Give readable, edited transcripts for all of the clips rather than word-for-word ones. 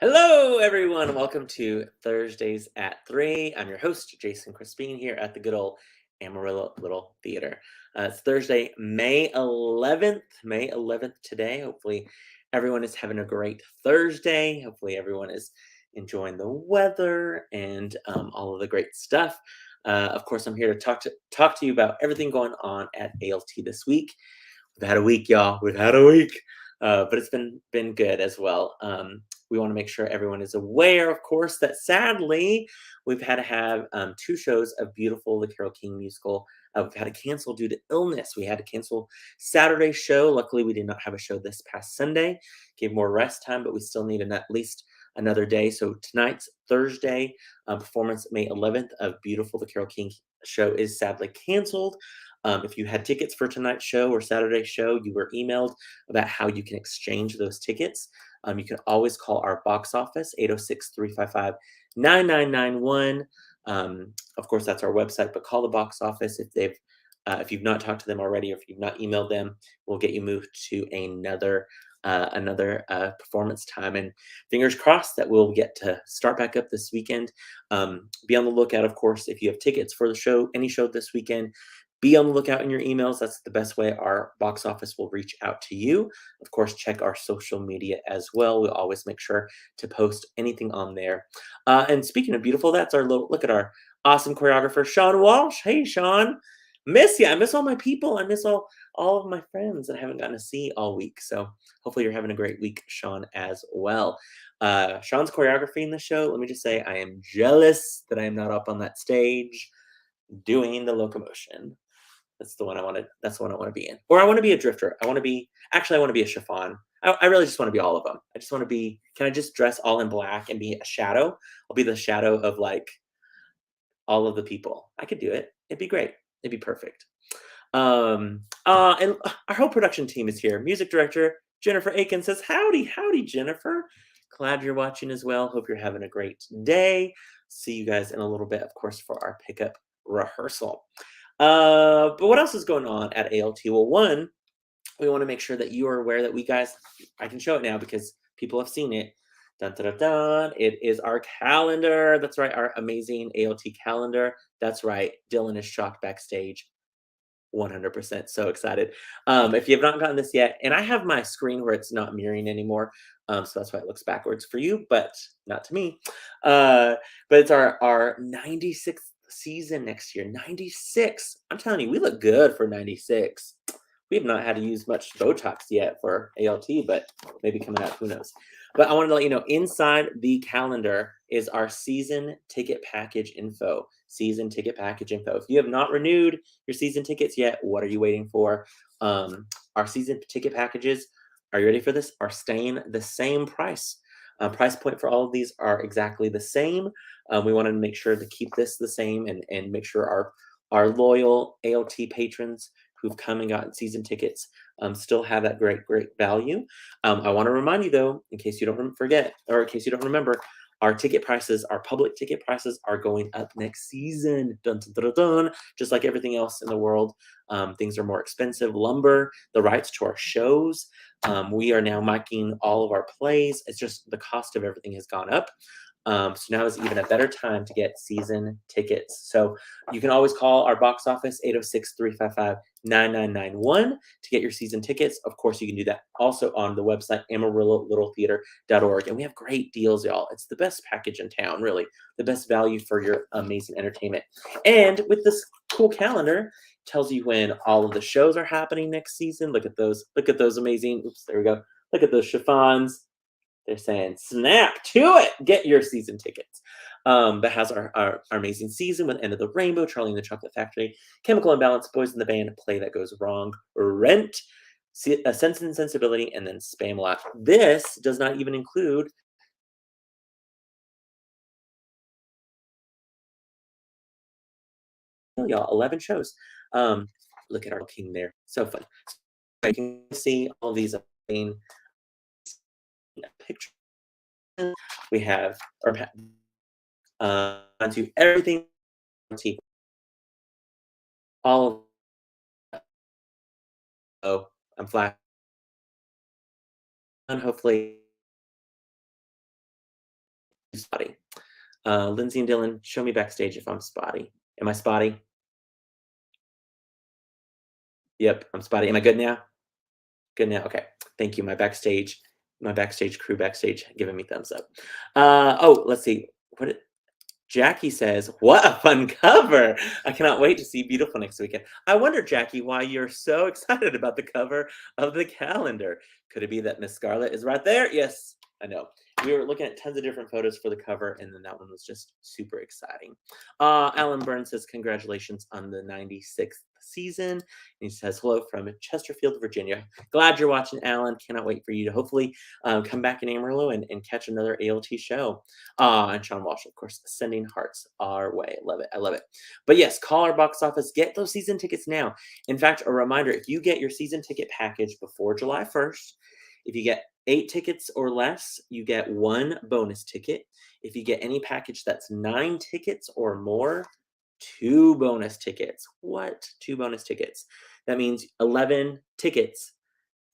Hello, everyone. Welcome to Thursdays at 3. I'm your host, Jason Crespin, here at the good old Amarillo Little Theater. It's Thursday, May 11th. May 11th today. Hopefully, everyone is having a great Thursday. Hopefully, everyone is enjoying the weather and all of the great stuff. Of course, I'm here to talk to you about everything going on at ALT this week. We've had a week, y'all. We've had a week, but it's been good as well. We want to make sure everyone is aware, of course, that sadly we've had to have two shows of Beautiful, the Carole King musical. We've had to cancel due to illness. We had to cancel Saturday's show. Luckily, we did not have a show this past Sunday. Gave more rest time, but we still need at least another day. So tonight's Thursday performance, May 11th, of Beautiful, the Carole King show is sadly canceled. If you had tickets for tonight's show or Saturday's show, you were emailed about how you can exchange those tickets. You can always call our box office, 806-355-9991. Of course, that's our website, but call the box office if you've not talked to them already, or if you've not emailed them, we'll get you moved to another performance time. And fingers crossed that we'll get to start back up this weekend. Be on the lookout, of course, if you have tickets for the show, any show this weekend. Be on the lookout in your emails. That's the best way our box office will reach out to you. Of course, check our social media as well. We'll always make sure to post anything on there. And speaking of beautiful, that's our little look at our awesome choreographer, Sean Walsh. Hey, Sean. Miss you. I miss all my people. I miss all of my friends that I haven't gotten to see all week. So hopefully you're having a great week, Sean, as well. Sean's choreography in the show. Let me just say I am jealous that I am not up on that stage doing the locomotion. That's the one I want to be in. Or I want to be a drifter. I want to be a chiffon. I really just want to be all of them. I just want to be, can I just dress all in black and be a shadow? I'll be the shadow of like all of the people. I could do it. It'd be great. It'd be perfect. And our whole production team is here. Music director Jennifer Aiken says, "Howdy, howdy, Jennifer. Glad you're watching as well. Hope you're having a great day. See you guys in a little bit, of course, for our pickup rehearsal." But what else is going on at ALT? Well, one, we want to make sure that you are aware that I can show it now because people have seen it. Dun, dun, dun, dun. It is our calendar. That's right, our amazing ALT calendar. That's right. Dylan is shocked backstage. 100% so excited. If you have not gotten this yet, and I have my screen where it's not mirroring anymore, so that's why it looks backwards for you, but not to me. But it's our 96th season next year. 96. I'm telling you, we look good for 96. We have not had to use much Botox yet for ALT, but maybe coming out, who knows. But I wanted to let you know, inside the calendar is our season ticket package info. Season ticket package info. If you have not renewed your season tickets yet, what are you waiting for? Our season ticket packages, are you ready for this? Are staying the same price. Price point for all of these are exactly the same. We wanted to make sure to keep this the same and make sure our loyal ALT patrons who've come and gotten season tickets still have that great value. I want to remind you though, in case you don't forget, or in case you don't remember, our public ticket prices are going up next season. Dun, dun, dun, dun, dun. Just like everything else in the world, things are more expensive. Lumber, the rights to our shows. We are now miking all of our plays. It's just the cost of everything has gone up. So now is even a better time to get season tickets. So you can always call our box office, 806-355-9991 to get your season tickets. Of course, you can do that also on the website, AmarilloLittleTheater.org. And we have great deals, y'all. It's the best package in town, really. The best value for your amazing entertainment. And with this cool calendar, tells you when all of the shows are happening next season. Look at those amazing, oops, there we go. Look at those chiffons. They're saying, snap to it, get your season tickets. That has our amazing season with End of the Rainbow, Charlie and the Chocolate Factory, Chemical Imbalance, Boys in the Band, Play That Goes Wrong, Rent, Sense and Sensibility, and then Spamalot. This does not even include y'all 11 shows. Look at our king there, so fun. You can see all these amazing pictures. We have onto everything, all of, oh, I'm flat. Hopefully spotty. Lindsay and Dylan, show me backstage if I'm spotty. Am I spotty? Yep, I'm spotty. Am I good now? Good now. Okay. Thank you. My backstage crew backstage giving me thumbs up. Oh, let's see. Jackie says, "What a fun cover! I cannot wait to see Beautiful next weekend." I wonder, Jackie, why you're so excited about the cover of the calendar. Could it be that Miss Scarlett is right there? Yes, I know. We were looking at tons of different photos for the cover, and then that one was just super exciting. Alan Burns says, "Congratulations on the 96th season." And he says, "Hello from Chesterfield, Virginia." Glad you're watching, Alan. Cannot wait for you to hopefully come back in Amarillo and catch another ALT show. And Sean Walsh, of course, sending hearts our way. Love it. I love it. But yes, call our box office. Get those season tickets now. In fact, a reminder, if you get your season ticket package before July 1st, if you get 8 tickets or less, you get 1 bonus ticket. If you get any package that's 9 tickets or more, 2 bonus tickets. What? 2 bonus tickets. That means 11 tickets,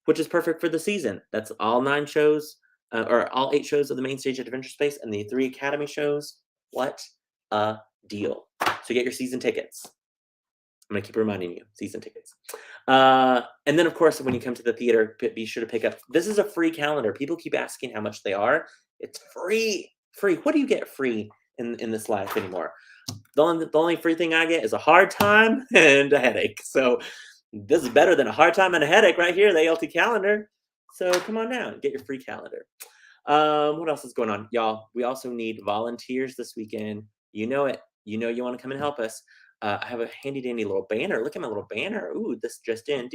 which is perfect for the season. That's all 9 shows, or all 8 shows of the main stage at Adventure Space and the 3 Academy shows. What a deal. So get your season tickets. I'm going to keep reminding you, season tickets. And then, of course, when you come to the theater, be sure to pick up. This is a free calendar. People keep asking how much they are. It's free. Free. What do you get free in this life anymore? The only free thing I get is a hard time and a headache. So this is better than a hard time and a headache right here, the ALT calendar. So come on down, get your free calendar. What else is going on? Y'all, we also need volunteers this weekend. You know it. You know you want to come and help us. I have a handy dandy little banner. Look at my little banner. Ooh, this just in.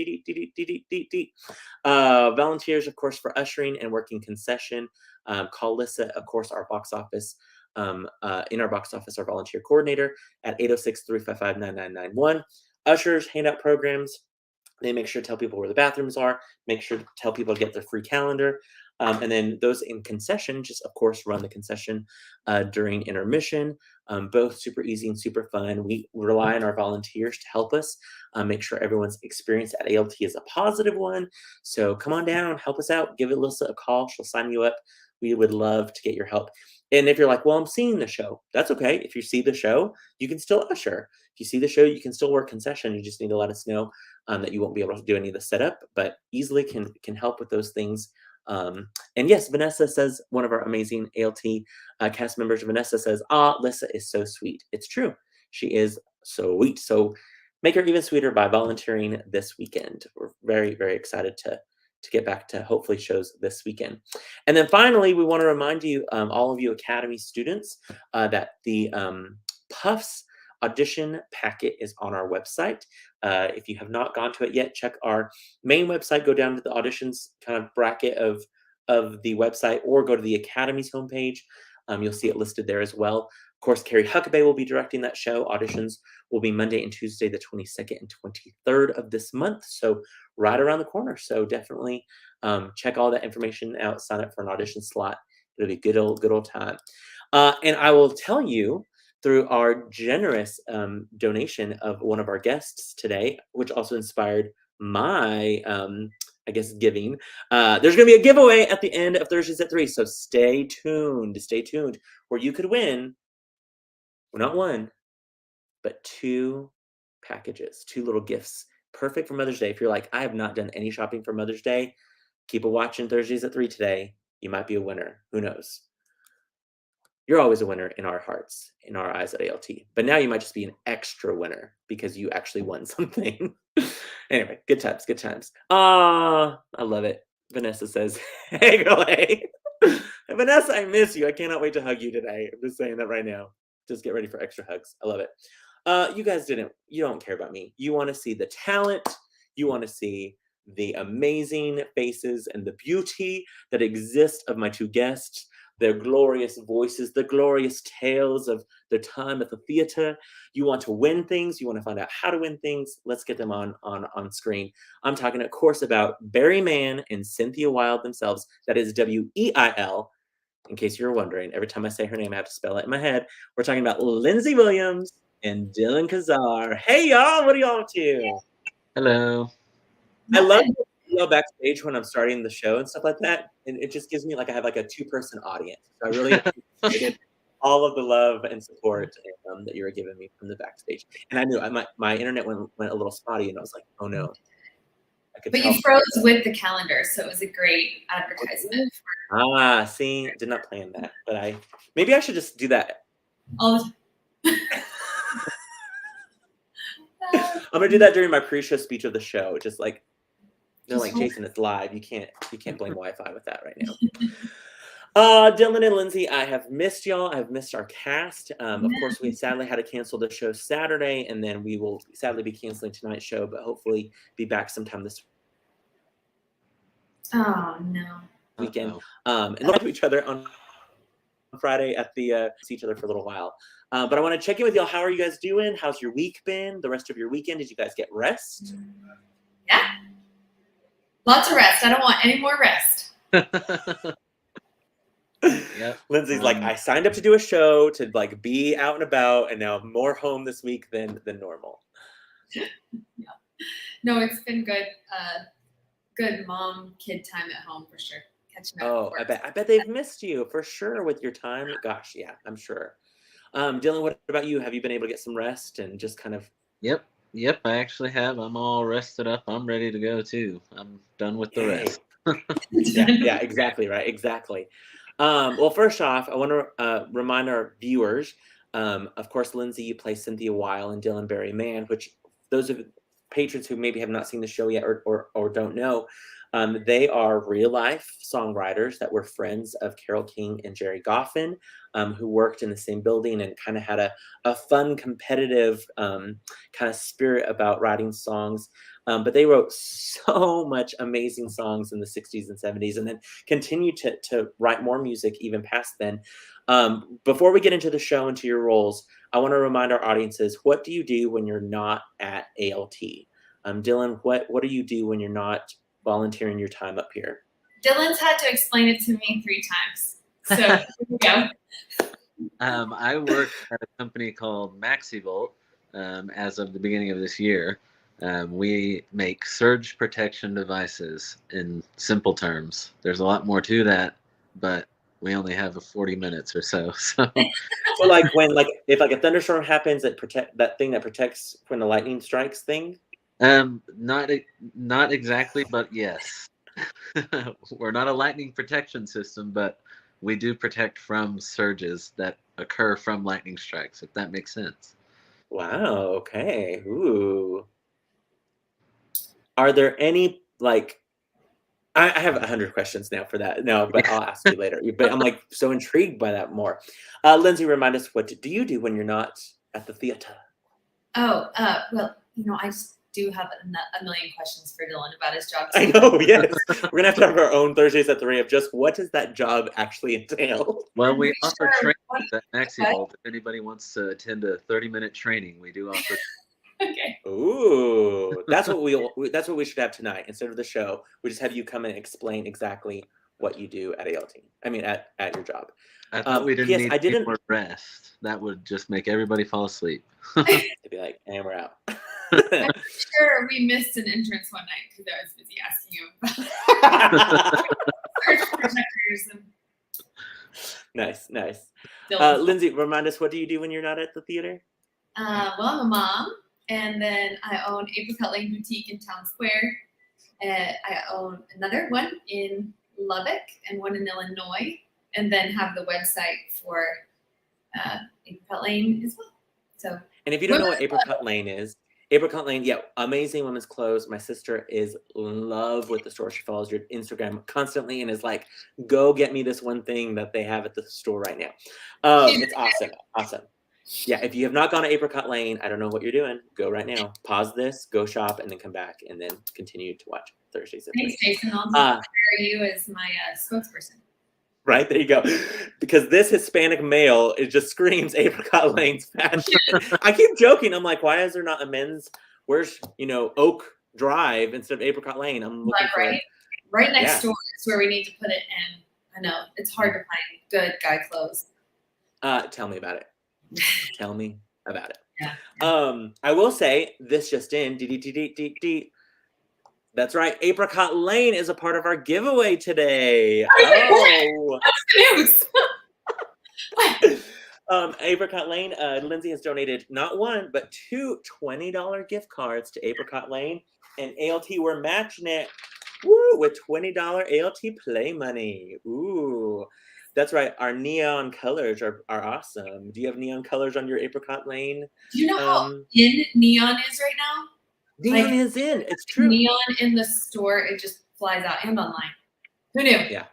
Volunteers, of course, for ushering and working concession. Call Lissa, of course, our box office. In our box office, our volunteer coordinator at 806-355-9991. Ushers, handout programs. They make sure to tell people where the bathrooms are, make sure to tell people to get their free calendar. And then those in concession, just of course, run the concession during intermission. Both super easy and super fun. We rely on our volunteers to help us make sure everyone's experience at ALT is a positive one. So come on down, help us out, give Alyssa a call. She'll sign you up. We would love to get your help. And if you're like, well, I'm seeing the show, that's okay. If you see the show, you can still usher. If you see the show, you can still work concession. You just need to let us know that you won't be able to do any of the setup, but easily can help with those things. And yes, Vanessa says, one of our amazing ALT cast members, Vanessa says, Lissa is so sweet. It's true. She is sweet. So make her even sweeter by volunteering this weekend. We're very, very excited to get back to hopefully shows this weekend. And then finally, we want to remind you, all of you Academy students, that the Puffs audition packet is on our website. If you have not gone to it yet, check our main website, go down to the auditions kind of bracket of the website, or go to the Academy's homepage. You'll see it listed there as well. Of course, Carrie Huckabee will be directing that show. Auditions will be Monday and Tuesday, the 22nd and 23rd of this month. So right around the corner. So definitely check all that information out, sign up for an audition slot. It'll be good old time. And I will tell you, through our generous donation of one of our guests today, which also inspired my, I guess, giving. There's going to be a giveaway at the end of Thursdays at 3, so stay tuned, where you could win, well, not 1, but 2 packages, 2 little gifts, perfect for Mother's Day. If you're like, I have not done any shopping for Mother's Day, keep watching Thursdays at 3 today. You might be a winner. Who knows? You're always a winner in our hearts, in our eyes at ALT. But now you might just be an extra winner because you actually won something. Anyway, good times. I love it. Vanessa says, hey, girl, hey. Vanessa, I miss you. I cannot wait to hug you today. I'm just saying that right now. Just get ready for extra hugs. I love it. You guys you don't care about me. You want to see the talent. You want to see the amazing faces and the beauty that exists of my 2 guests, their glorious voices, the glorious tales of their time at the theater. You want to win things. You want to find out how to win things. Let's get them on screen. I'm talking, of course, about Barry Mann and Cynthia Wilde themselves. That is Weil. In case you were wondering, every time I say her name, I have to spell it in my head. We're talking about Lindsay Williams and Dylan Kazar. Hey, y'all. What are y'all up to? Hello. I love Nothing. go backstage when I'm starting the show and stuff like that, and it just gives me like I have like a 2-person audience. So I really appreciated all of the love and support that you were giving me from the backstage. And I knew my internet went a little spotty, and I was like, oh no, I could But tell. you froze with the calendar, so it was a great advertisement. See, did not plan that, but maybe I should just do that. All the I'm gonna do that during my pre-show speech of the show. Just like they're like, Jason, it's live. You can't blame Wi-Fi with that right now. Dylan and Lindsay, I have missed y'all. I've missed our cast. Of course, we sadly had to cancel the show Saturday, and then we will sadly be canceling tonight's show, but hopefully be back sometime this weekend. And we'll to each other on Friday at the see each other for a little while. But I want to check in with y'all. How are you guys doing? How's your week been? The rest of your weekend? Did you guys get rest? Yeah. Lots of rest. I don't want any more rest. Yep. Lindsay's like, I signed up to do a show to like be out and about, and now I'm more home this week than normal. Yeah. No, it's been good. Good mom-kid time at home for sure. Catching up. Oh, I bet they've missed you for sure with your time. Gosh, yeah, I'm sure. Dylan, what about you? Have you been able to get some rest and just kind of? Yep, I actually have. I'm all rested up. I'm ready to go too. I'm done with the rest. yeah, exactly right, exactly. Well, first off, I want to remind our viewers. Of course, Lindsay, you play Cynthia Weil and Dylan Barry Mann, which those of patrons who maybe have not seen the show yet or don't know, they are real life songwriters that were friends of Carole King and Jerry Goffin, who worked in the same building and kind of had a fun, competitive kind of spirit about writing songs. But they wrote so much amazing songs in the 60s and 70s, and then continued to write more music even past then. Before we get into the show and to your roles, I want to remind our audiences, what do you do when you're not at ALT? Dylan, what do you do when you're not volunteering your time up here? Dylan's had to explain it to me 3 times. So here we go. I work at a company called MaxiVolt as of the beginning of this year. We make surge protection devices in simple terms. There's a lot more to that, but we only have 40 minutes or so. So like if like a thunderstorm happens, that thing that protects when the lightning strikes thing? Not exactly, but yes. We're not a lightning protection system, but we do protect from surges that occur from lightning strikes, if that makes sense. Wow, okay. Ooh. Are there any, like, I have 100 questions now for that. No, but I'll ask you later. But I'm like so intrigued by that more. Lindsay, remind us, what do you do when you're not at the theater? Oh, well, I just do have a million questions for Dylan about his job. I know, yes. We're going to have our own Thursdays at 3 of just what does that job actually entail? Well, we offer training at MaxiVolt. If anybody wants to attend a 30-minute training, we do offer. Okay. Ooh, that's what we should have tonight. Instead of the show, we just have you come and explain exactly what you do at ALT. I mean, at your job. I thought we didn't need any more rest. That would just make everybody fall asleep. To be like, and we're out. I'm sure we missed an entrance one night because I was busy asking you about surge protectors. Nice. Lindsay, remind us, what do you do when you're not at the theater? Well, I'm a mom, and then I own Apricot Lane Boutique in Town Square. I own another one in Lubbock and one in Illinois, and then have the website for Apricot Lane as well. So, and if you don't know what Apricot Lane is, Apricot Lane, yeah, amazing women's clothes. My sister is in love with the store. She follows your Instagram constantly and is like, go get me this one thing that they have at the store right now. It's awesome. Yeah, if you have not gone to Apricot Lane, I don't know what you're doing. Go right now. Pause this, go shop, and then come back, and then continue to watch Thursdays. Thanks, Jason. I'll hire you as my spokesperson. Right, there you go. Because this Hispanic male, it just screams Apricot Lane's fashion. I keep joking. I'm like, why is there not a men's? Where's Oak Drive instead of Apricot Lane? I'm looking for right next door is where we need to put it. And I know it's hard to find good guy clothes. Tell me about it. Tell me about it. Yeah. I will say this just in. That's right. Apricot Lane is a part of our giveaway today. Oh. News. Apricot Lane, Lindsay has donated not one, but two $20 gift cards to Apricot Lane. And ALT, we're matching it with $20 ALT play money. Ooh. That's right. Our neon colors are awesome. Do you have neon colors on your Apricot Lane? Do you know how in neon is right now? Neon is in. It's true. Neon in the store, it just flies out and online. Who knew? Yeah.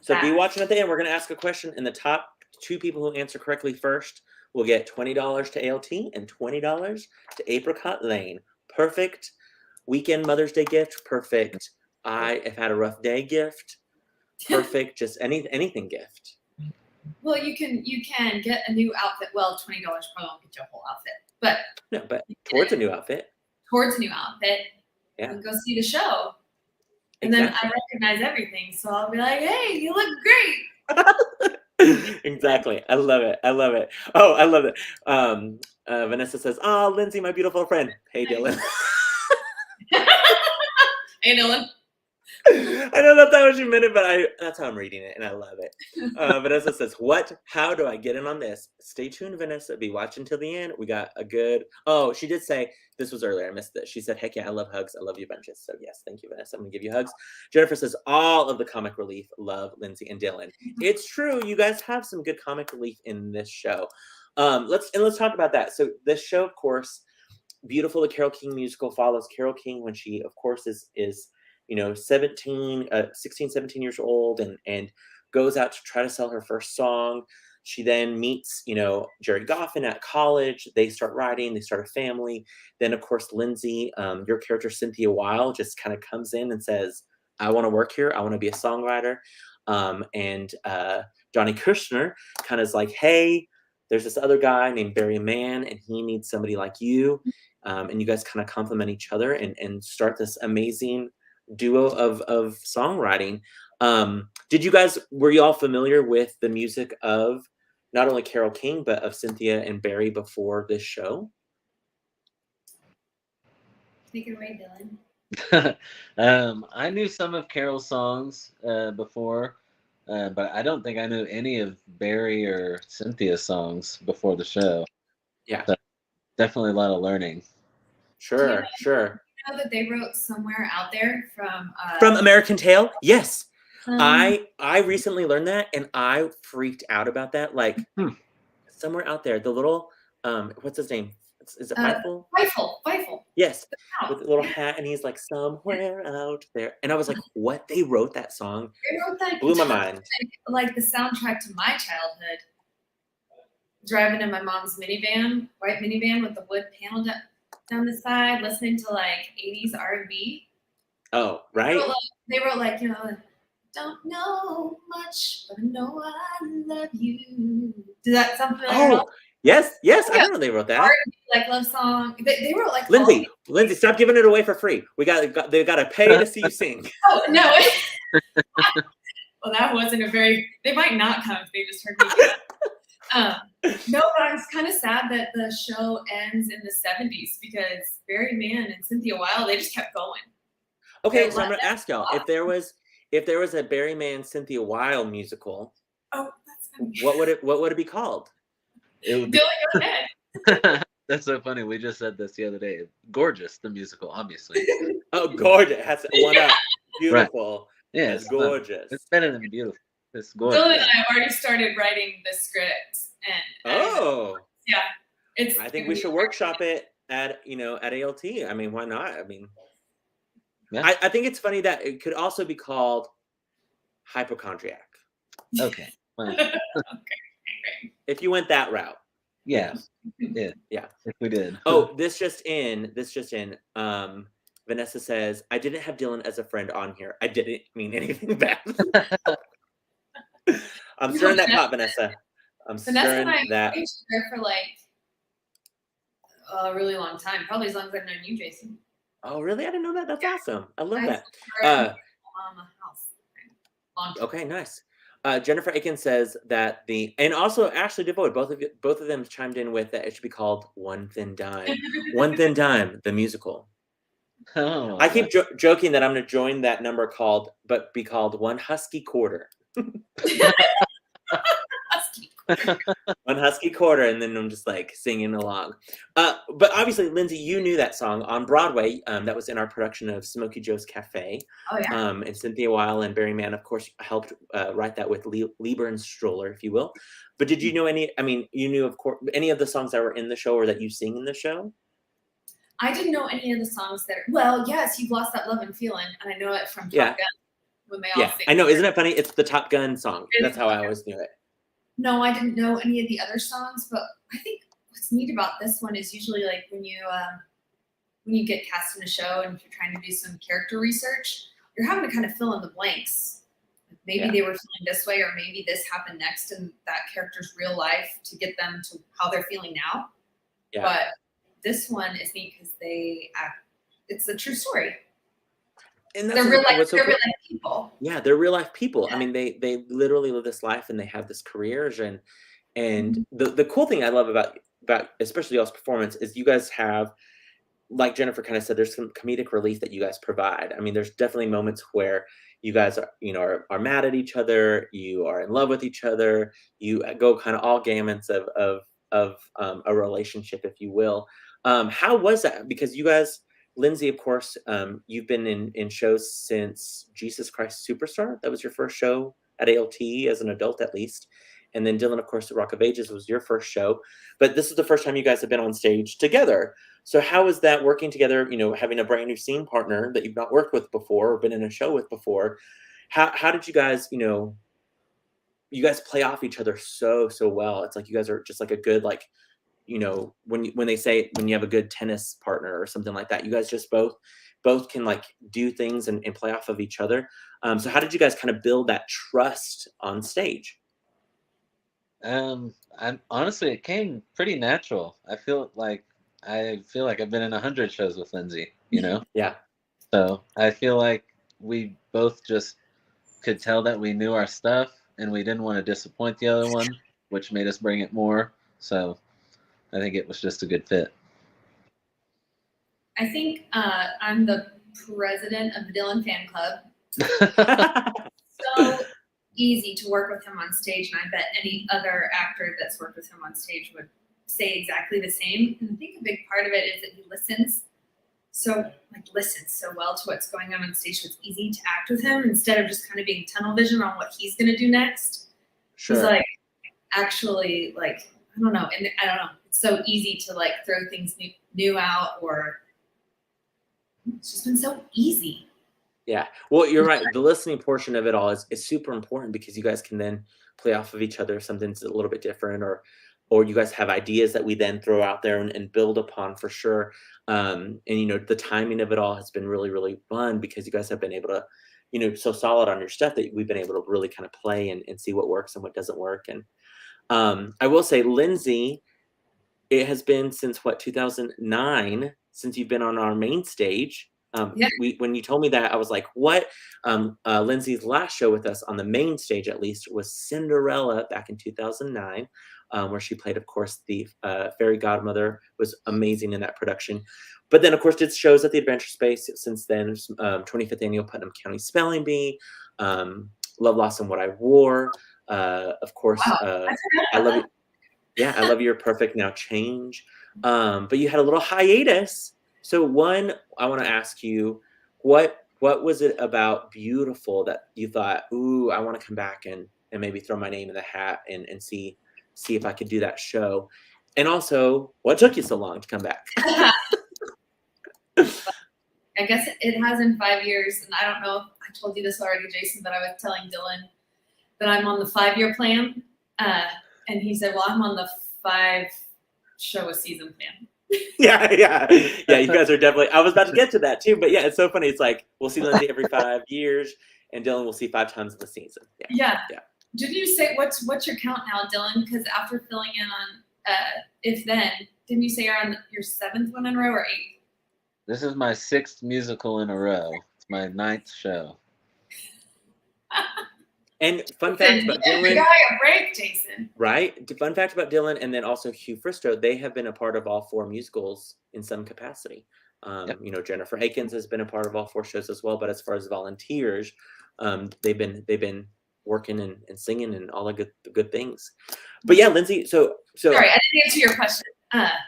So be watching at the end. We're going to ask a question, and the top two people who answer correctly first will get $20 to ALT and $20 to Apricot Lane. Perfect weekend Mother's Day gift. Perfect I have had a rough day gift. Perfect just anything gift. Well, you can get a new outfit. Well, $20 probably won't get you a whole outfit, but no, but towards a new outfit. Yeah. And go see the show. And exactly. Then I recognize everything, so I'll be like, "Hey, you look great." Exactly. I love it. Oh, I love it. Vanessa says, "Oh, Lindsay, my beautiful friend. Hey, Dylan." Hey, Dylan. I know that's not what you meant it, but that's how I'm reading it, and I love it. Vanessa says, how do I get in on this? Stay tuned, Vanessa. Be watching till the end. We got a good... Oh, she did say, this was earlier. I missed this. She said, heck yeah, I love hugs. I love you bunches. So yes, thank you, Vanessa. I'm going to give you hugs. Jennifer says, all of the comic relief love Lindsay and Dylan. It's true. You guys have some good comic relief in this show. Let's talk about that. So this show, of course, beautiful. The Carole King musical follows Carole King when she, of course, is 16, 17 years old and goes out to try to sell her first song. She then meets, Jerry Goffin at college. They start writing, they start a family. Then, of course, Lindsay, your character, Cynthia Weil, just kind of comes in and says, I want to work here. I want to be a songwriter. And Johnny Kushner kind of is like, hey, there's this other guy named Barry Mann, and he needs somebody like you. And you guys kind of complement each other and start this amazing duo of songwriting. Were you all familiar with the music of not only Carole King but of Cynthia and Barry before this show? Take it away, Dylan. I knew some of Carole's songs before, but I don't think I knew any of Barry or Cynthia's songs before the show. Yeah, so definitely a lot of learning. Sure. Know that they wrote Somewhere Out There from American Tail? Yes. I recently learned that and I freaked out about that. Like Somewhere Out There, the little what's his name? Is it Fievel? Fievel. Yes. With the little hat and he's like somewhere out there. And I was like, what? They wrote that song? They wrote that blew my mind. Like the soundtrack to my childhood. Driving in my mom's minivan, white minivan with the wood panel down the side, listening to like 80s R&B. Oh, right. They wrote like, don't know much, but I know I love you. Does that sound familiar? Oh, yes. I don't know they wrote that. R&B, like love song. They wrote like Lindsay, stop giving it away for free. They got to pay to see you sing. Oh no. Well, that wasn't they might not come if they just heard me do that. No, but I was kind of sad that the show ends in the 70s because Barry Mann and Cynthia Weil, they just kept going. Okay, so I'm gonna ask y'all if there was a Barry Mann Cynthia Weil musical. Oh, that's funny. What would it be called? It would be... Go ahead. That's so funny. We just said this the other day. Gorgeous, the musical, obviously. Oh, gorgeous! Has one up. Beautiful. Right. Yeah, it's gorgeous. It's better than beautiful. It's gorgeous. Dylan and I have already started writing the script, and yeah, I think we should workshop it at ALT. I mean, why not? I mean, yeah. I think it's funny that it could also be called Hypochondriac. Okay. Okay. If you went that route. Yeah. Yeah. If we did. Oh, this just in. Vanessa says, I didn't have Dylan as a friend on here. I didn't mean anything bad. I'm stirring that pot, Vanessa. Vanessa and I have been there for like a really long time. Probably as long as I've known you, Jason. Oh, really? I didn't know that. That's awesome. I love that. House. Okay, nice. Jennifer Aiken says that and also Ashley DeVoe, both of them chimed in with that it should be called One Thin Dime. One Thin Dime, the musical. Oh, I keep joking that I'm gonna join that number be called One Husky Quarter. Husky. One Husky Quarter, and then I'm just like singing along. But obviously, Lindsay, you knew that song on Broadway. That was in our production of Smokey Joe's Cafe. Oh yeah. And Cynthia Weil and Barry Mann, of course, helped write that with Lieber and Stroller, if you will. But did you know any? I mean, you knew, of course, any of the songs that were in the show or that you sing in the show? I didn't know any of the songs that. Well, yes, You've Lost That Love and Feeling, and I know it from Top Yeah. Gun when they all Yeah, sing. I know. Isn't it funny? It's the Top Gun song. That's how I always knew it. No, I didn't know any of the other songs, but I think what's neat about this one is usually like when you get cast in a show and if you're trying to do some character research, you're having to kind of fill in the blanks. Maybe they were feeling this way, or maybe this happened next in that character's real life to get them to how they're feeling now. Yeah. But this one is neat because it's a true story. And They're real life people. Yeah, they're real life people. Yeah. I mean, they literally live this life and they have this careers and the cool thing I love about especially y'all's performance is you guys have, like Jennifer kind of said, there's some comedic relief that you guys provide. I mean, there's definitely moments where you guys are mad at each other, you are in love with each other, you go kind of all gamuts of a relationship, if you will. How was that? Because you guys, Lindsay, of course, you've been in shows since Jesus Christ Superstar. That was your first show at ALT as an adult, at least. And then Dylan, of course, The Rock of Ages was your first show. But this is the first time you guys have been on stage together. So how is that working together, having a brand new scene partner that you've not worked with before or been in a show with before? How did you guys, you guys play off each other so well. It's like you guys are just like a good, like, when they say when you have a good tennis partner or something like that, you guys just both can like do things and play off of each other. So how did you guys kind of build that trust on stage? I'm honestly, it came pretty natural. I feel like I've been in 100 shows with Lindsay, Yeah. So I feel like we both just could tell that we knew our stuff and we didn't want to disappoint the other one, which made us bring it more. So I think it was just a good fit. I think I'm the president of the Dylan fan club. So easy to work with him on stage, and I bet any other actor that's worked with him on stage would say exactly the same. And I think a big part of it is that he listens so well to what's going on stage, so it's easy to act with him instead of just kind of being tunnel vision on what he's going to do next. Sure. He's like actually like I don't know, it's so easy to like throw things new out, or it's just been so easy. Yeah. Well, you're right. The listening portion of it all is super important because you guys can then play off of each other if something's a little bit different, or you guys have ideas that we then throw out there and build upon for sure. And the timing of it all has been really, really fun because you guys have been able to, so solid on your stuff that we've been able to really kind of play and see what works and what doesn't work. And I will say, Lindsay, it has been since 2009 since you've been on our main stage. When you told me that, I was like, what? Lindsay's last show with us on the main stage, at least, was Cinderella back in 2009, where she played, of course, the fairy godmother. Was amazing in that production. But then, of course, did shows at the Adventure Space since then. 25th Annual Putnam County Spelling Bee, Love, Loss, and What I Wore. Of course, Wow. I love you. Yeah, I Love Your Perfect Now Change. But you had a little hiatus. So one, I want to ask you, what was it about Beautiful that you thought, ooh, I want to come back and maybe throw my name in the hat and see if I could do that show? And also, what took you so long to come back? I guess it has in 5 years, and I don't know if I told you this already, Jason, but I was telling Dylan that I'm on the 5-year plan. And he said, well, I'm on the 5-show-a-season plan. Yeah. You guys are definitely, I was about to get to that too, but yeah, it's so funny. It's like, we'll see Lindsay every 5 years and Dylan will see 5 times in the season. Yeah. Did you say, what's your count now, Dylan? Because after filling in on If Then, didn't you say you're on your 7th one in a row or 8th? This is my 6th musical in a row. It's my 9th show. And fun fact about Dylan. Give a break, Jason. Right? Fun fact about Dylan and then also Hugh Fristo, they have been a part of all 4 musicals in some capacity. Yep. You know, Jennifer Akins has been a part of all 4 shows as well, but as far as volunteers, they've been working and singing and all the good things. But yeah, Lindsay, so Sorry, I didn't answer your question.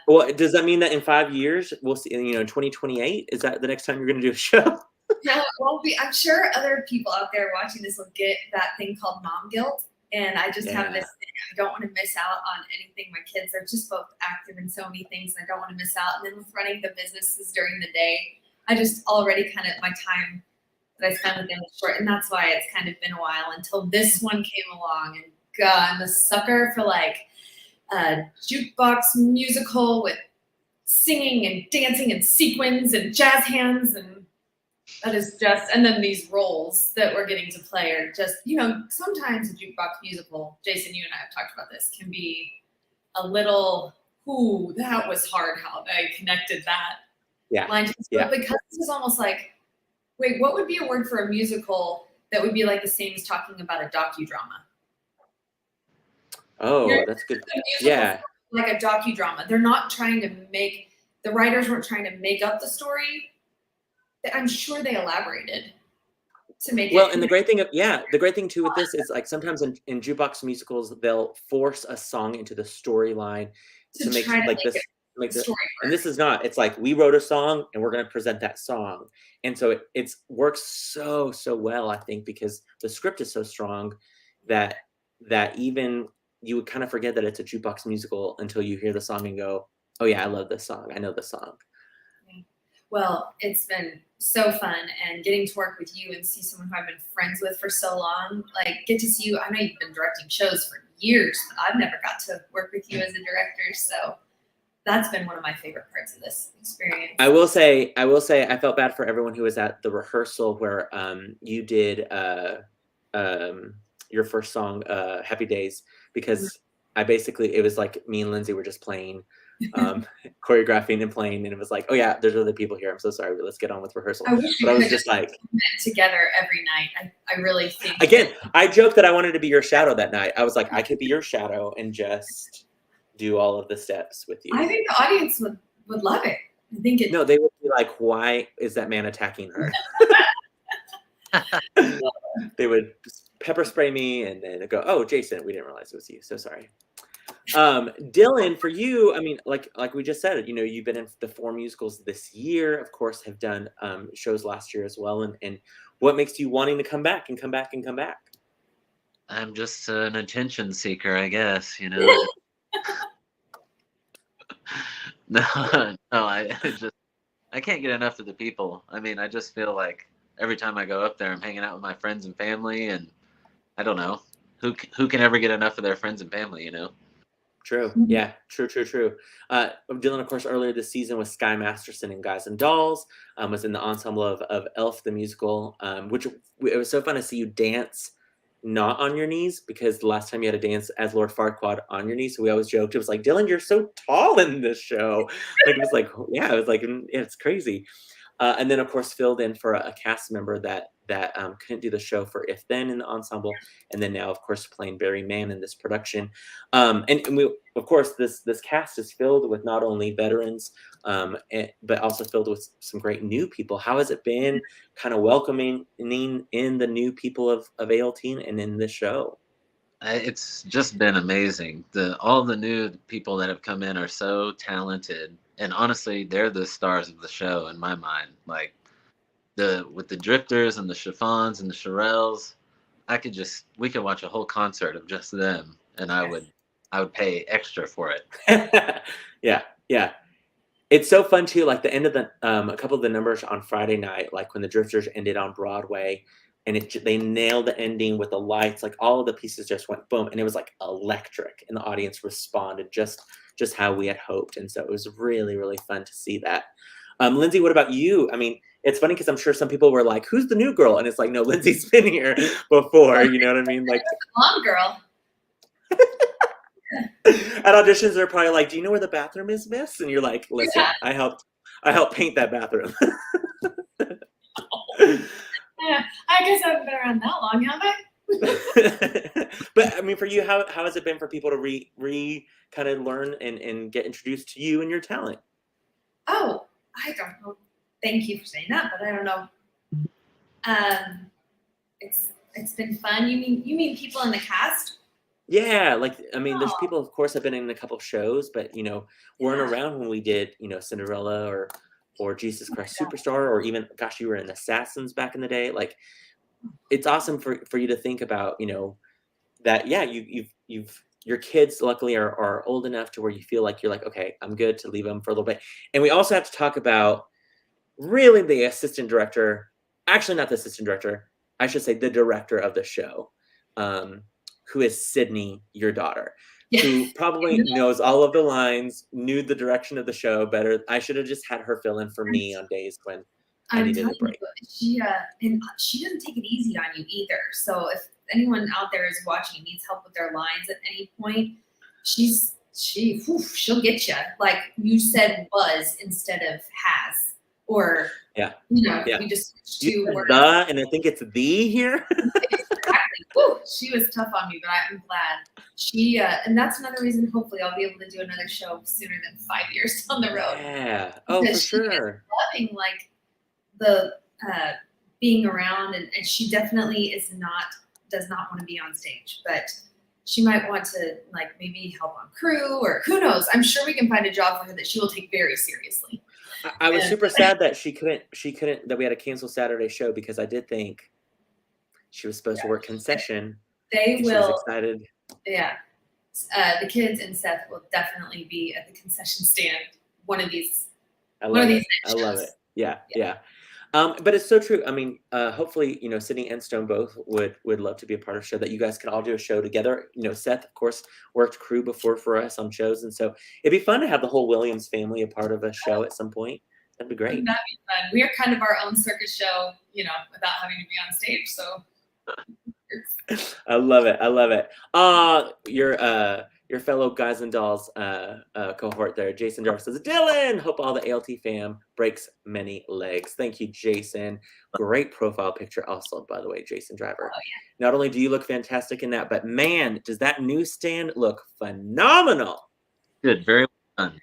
well, does that mean that in 5 years we'll see, you know, in 2028, is that the next time you're going to do a show? No, it won't be. I'm sure other people out there watching this will get that thing called mom guilt. And I just have this thing. I don't want to miss out on anything. My kids are just both active in so many things, and I don't want to miss out. And then with running the businesses during the day, I just already kind of, my time that I spend with them is short. And that's why it's kind of been a while until this one came along. And God, I'm a sucker for like a jukebox musical with singing and dancing and sequins and jazz hands, and that is just, and then these roles that we're getting to play are just, you know, sometimes a jukebox musical, Jason, you and I have talked about this, can be a little, ooh, that was hard how they connected that line to Yeah. because this is almost like, wait, what would be a word for a musical that would be like the same as talking about a docudrama? Oh, that's good. Yeah. Like a docudrama. They're not trying to make, the writers weren't trying to make up the story. I'm sure they elaborated to make Well, it. and the great thing too with this is like sometimes in jukebox musicals, they'll force a song into the storyline to make like this, and this is not, it's like, we wrote a song and we're going to present that song. And so it works so well, I think, because the script is so strong that even you would kind of forget that it's a jukebox musical until you hear the song and go, oh yeah, I love this song. I know this song. Well, it's been so fun, and getting to work with you and see someone who I've been friends with for so long, like get to see you. I know you've been directing shows for years, but I've never got to work with you as a director. So that's been one of my favorite parts of this experience. I will say, I felt bad for everyone who was at the rehearsal where you did your first song, Happy Days, because it was like me and Lindsay were just playing, choreographing and playing, and it was like, oh yeah, there's other people here. I'm so sorry, but let's get on with rehearsal. I wish but I was just like together every night. I really think again, I joked that I wanted to be your shadow that night. I was like, I could be your shadow and just do all of the steps with you. I think the audience would love it. I think it. No, they would be like, why is that man attacking her? They would pepper spray me and then go, oh, Jason, we didn't realize it was you. So sorry. Dylan, for you, I mean, like we just said, you know, you've been in the 4 musicals this year, of course, have done shows last year as well. And what makes you wanting to come back and come back and come back? I'm just an attention seeker, I guess, you know. No, I can't get enough of the people. I mean, I just feel like every time I go up there, I'm hanging out with my friends and family, and I don't know who can ever get enough of their friends and family, you know. True. Yeah. True. Dylan, of course, earlier this season was Sky Masterson in Guys and Dolls. Was in the ensemble of Elf the musical, which it was so fun to see you dance not on your knees, because the last time you had to dance as Lord Farquaad on your knees. So we always joked, it was like, Dylan, you're so tall in this show. Like it was like, yeah, it was like, it's crazy. And then of course filled in for a cast member that couldn't do the show for If Then in the ensemble, and then now of course playing Barry Mann in this production. And we, of course, this cast is filled with not only veterans, but also filled with some great new people. How has it been kind of welcoming in the new people of ALT and in this show? It's just been amazing. All the new people that have come in are so talented, and honestly, they're the stars of the show in my mind. Like with the Drifters and the Chiffons and the Shirelles, we could watch a whole concert of just them, and I would pay extra for it. Yeah. It's so fun too. Like the end of a couple of the numbers on Friday night, like when the Drifters ended on Broadway, and they nailed the ending with the lights, like all of the pieces just went boom, and it was like electric, and the audience responded just how we had hoped. And so it was really, really fun to see that. Lindsay, what about you? I mean, it's funny because I'm sure some people were like, who's the new girl? And it's like, no, Lindsay's been here before, you know what I mean? Like mom girl. At auditions, they're probably like, do you know where the bathroom is, miss? And you're like, listen, I helped paint that bathroom. Yeah, I guess I haven't been around that long, have I? But I mean, for you, how has it been for people to re kind of learn and get introduced to you and your talent? Oh, I don't know. Thank you for saying that, but I don't know. It's been fun. You mean people in the cast? Yeah, like, I mean, there's Oh, people, of course, have been in a couple shows, but, weren't yeah. around when we did, Cinderella or Jesus Christ Superstar, or even, gosh, you were in Assassins back in the day. Like, it's awesome for you to think about, that, yeah, your kids luckily are old enough to where you feel like you're like, okay, I'm good to leave them for a little bit. And we also have to talk about really the assistant director, actually not the assistant director, I should say the director of the show, um, who is Sydney, your daughter, Yeah. who probably knows all of the lines, knew the direction of the show better. I should have just had her fill in for me on days when I I'm needed telling a break. you, and she doesn't take it easy on you either. So if anyone out there is watching and needs help with their lines at any point, she'll get you. Like you said, was instead of has, or Yeah, if yeah. we just switch You two said words. the, and I think it's the here. Exactly. Woo, she was tough on me, but I'm glad. And that's another reason. Hopefully, I'll be able to do another show sooner than 5 years down the road. Yeah. Oh, for Because she is sure. loving like the being around, and she definitely does not want to be on stage, but she might want to like maybe help on crew, or who knows. I'm sure we can find a job for her that she will take very seriously. I was And super sad that she couldn't that we had to cancel Saturday show, because I did think she was supposed to work concession they and she was will, excited. yeah. The kids and Seth will definitely be at the concession stand one of these I one of love these it. I next love shows. it. Yeah, Yeah. yeah. But it's so true. I mean, hopefully, Sydney and Stone both would love to be a part of a show that you guys could all do a show together. Seth, of course, worked crew before for us on shows, and so it'd be fun to have the whole Williams family a part of a show at some point. That'd be great. That'd be fun. We are kind of our own circus show, without having to be on stage. So I love it. I love it. Your fellow Guys and Dolls cohort there, Jason Jarvis says, Dylan, hope all the ALT fam breaks many legs. Thank you, Jason. Great profile picture also, by the way, Jason Driver. oh, yeah. Not only do you look fantastic in that, but man, does that newsstand look phenomenal. Good, very well done.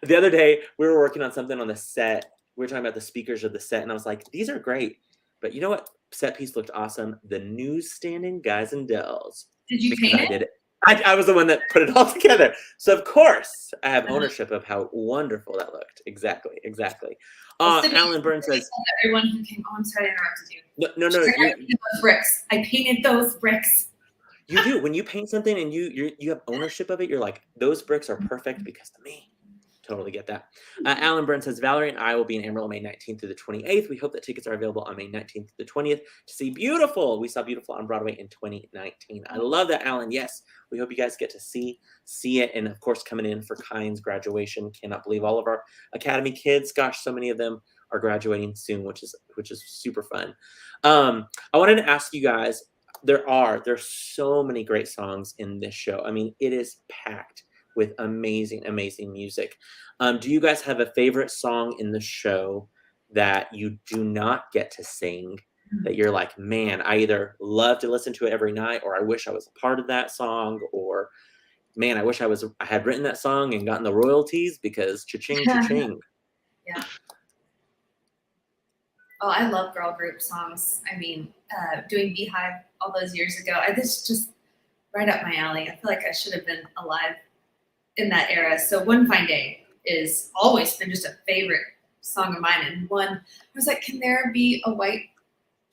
The other day, we were working on something on the set. We were talking about the speakers of the set, and I was like, these are great. But you know what set piece looked awesome? The newsstand in Guys and Dolls. Did you Because paint I it? did it. I was the one that put it all together. So, of course, I have ownership of how wonderful that looked. Exactly. Well, Sydney, Alan Burns says, everyone who came. Oh, I'm sorry, I interrupted you. no, I painted those bricks. I painted those bricks. you do. When you paint something and you have ownership of it, you're like, those bricks are perfect because of me. Totally get that. Alan Burns says, Valerie and I will be in Amarillo May 19th through the 28th. We hope that tickets are available on May 19th to the 20th to see Beautiful. We saw Beautiful on Broadway in 2019. I love that, Alan. Yes, we hope you guys get to see it. And of course, coming in for Kyne's graduation. Cannot believe all of our Academy kids. Gosh, so many of them are graduating soon, which is super fun. I wanted to ask you guys, there's so many great songs in this show. I mean, it is packed with amazing music. Do you guys have a favorite song in the show that you do not get to sing, that you're like, man, I either love to listen to it every night, or I wish I was a part of that song, or man, I wish I had written that song and gotten the royalties, because cha-ching, cha-ching. Yeah. Oh, I love girl group songs. I mean, doing Beehive all those years ago, this is just right up my alley. I feel like I should have been alive in that era. So One Fine Day is always been just a favorite song of mine. And I was like, can there be a white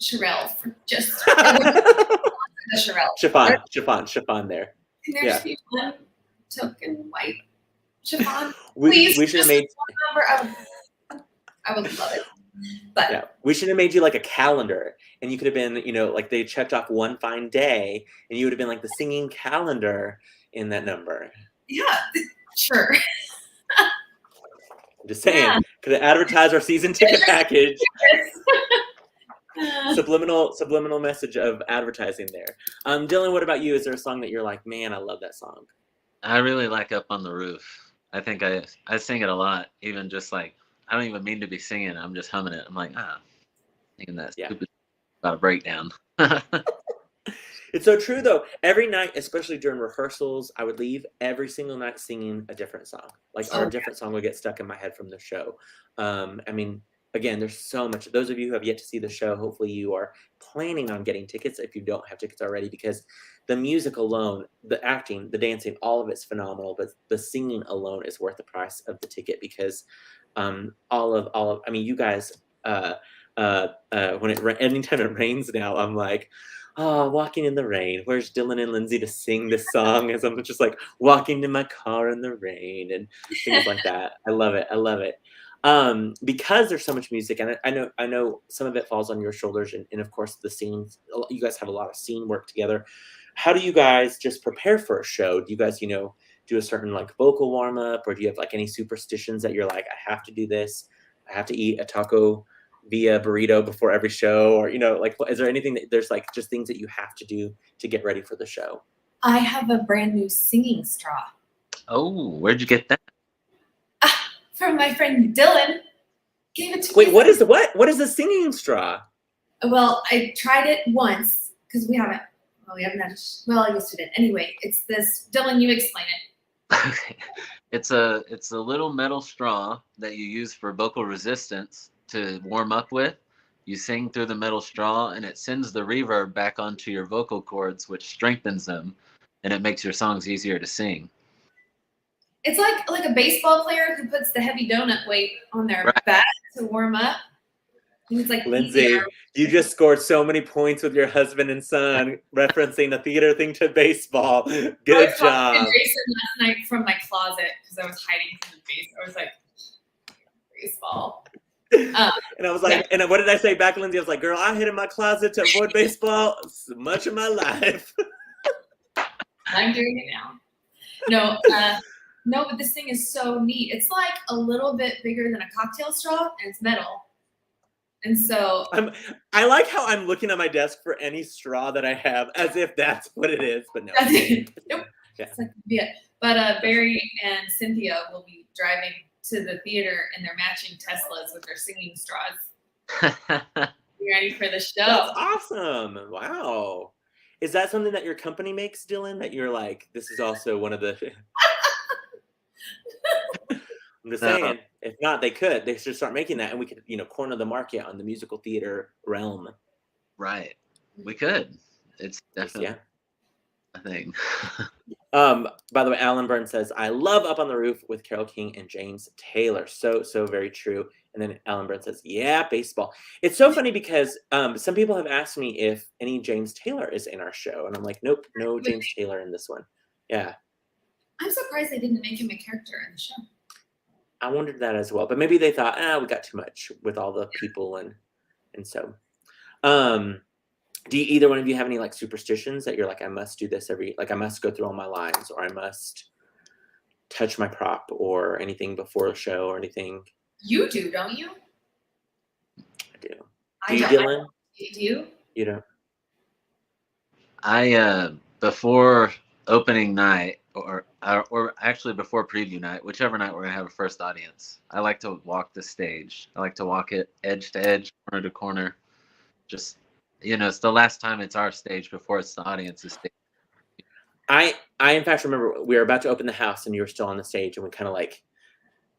Sherelle for just the Sherelle? Chiffon there. Can there just be one token white chiffon? We Please, should have just made one number. I would love it. But yeah, we should have made you like a calendar, and you could have been, like they checked off One Fine Day, and you would have been like the singing calendar in that number. yeah, sure. I'm just saying, could have advertised our season ticket package. Subliminal message of advertising there. Dylan, what about you? Is there a song that you're like, man, I love that song? I really like Up on the Roof. I think I sing it a lot, even just like, I don't even mean to be singing. I'm just humming it. I'm like, singing that stupid about a breakdown. It's so true though. Every night, especially during rehearsals, I would leave every single night singing a different song. Like or Oh, a different song would get stuck in my head from the show. I mean, again, there's so much. Those of you who have yet to see the show, hopefully you are planning on getting tickets if you don't have tickets already, because the music alone, the acting, the dancing, all of it's phenomenal. But the singing alone is worth the price of the ticket because all of I mean, you guys. Anytime it rains now, I'm like, oh, walking in the rain. Where's Dylan and Lindsay to sing this song as I'm just like walking in my car in the rain and things like that. I love it. I love it. Because there's so much music, and I know some of it falls on your shoulders, and of course the scenes. You guys have a lot of scene work together. How do you guys just prepare for a show? Do you guys, do a certain like vocal warm up, or do you have like any superstitions that you're like, I have to do this, I have to eat a taco via burrito before every show, or like, is there anything that there's like just things that you have to do to get ready for the show? I have a brand new singing straw Oh, where'd you get that? from my friend Dylan. Gave it to Wait, me. what is the singing straw? Well, I tried it once because we haven't. Well, we haven't had. Well, I guess we did. Anyway, it's this. Dylan, you explain it. Okay. It's a little metal straw that you use for vocal resistance to warm up with. You sing through the metal straw and it sends the reverb back onto your vocal cords, which strengthens them, and it makes your songs easier to sing. It's like a baseball player who puts the heavy donut weight on their Right. bat to warm up. And it's like Lindsay, easier. you just scored so many points with your husband and son referencing a theater thing to baseball. I Good was talking job. to Jason last night from my closet because I was hiding from the base. I was like, baseball. And I was like, and what did I say back, Lindsay? I was like, girl, I hid in my closet to avoid baseball much of my life. I'm doing it now. No, but this thing is so neat. It's like a little bit bigger than a cocktail straw, and it's metal. And so I like how I'm looking at my desk for any straw that I have, as if that's what it is. But no. Nope. Yeah. It's like, yeah. But Barry and Cynthia will be driving to the theater in their matching Teslas with their singing straws. You ready for the show? That's awesome. Wow. Is that something that your company makes, Dylan? That you're like, this is also one of the. I'm just saying, if not, they should start making that, and we could, corner the market on the musical theater realm. Right. We could. It's definitely a thing. By the way, Alan Byrne says, I love Up on the Roof with Carole King and James Taylor. So very true. And then Alan Byrne says, yeah, baseball. It's so funny because some people have asked me if any James Taylor is in our show. And I'm like, nope, no James Taylor in this one. Yeah. I'm surprised they didn't make him a character in the show. I wondered that as well. But maybe they thought, we got too much with all the people. And so, do either one of you have any like superstitions that you're like, I must do this I must go through all my lines, or I must touch my prop or anything before the show or anything? You do, don't you? I do. I Do you, don't. Dylan? Do you? You don't? I before opening night or actually before preview night, whichever night we're gonna have a first audience, I like to walk the stage. I like to walk it edge to edge, corner to corner. Just it's the last time it's our stage before it's the audience's stage. I in fact remember we were about to open the house and you were still on the stage, and we kind of like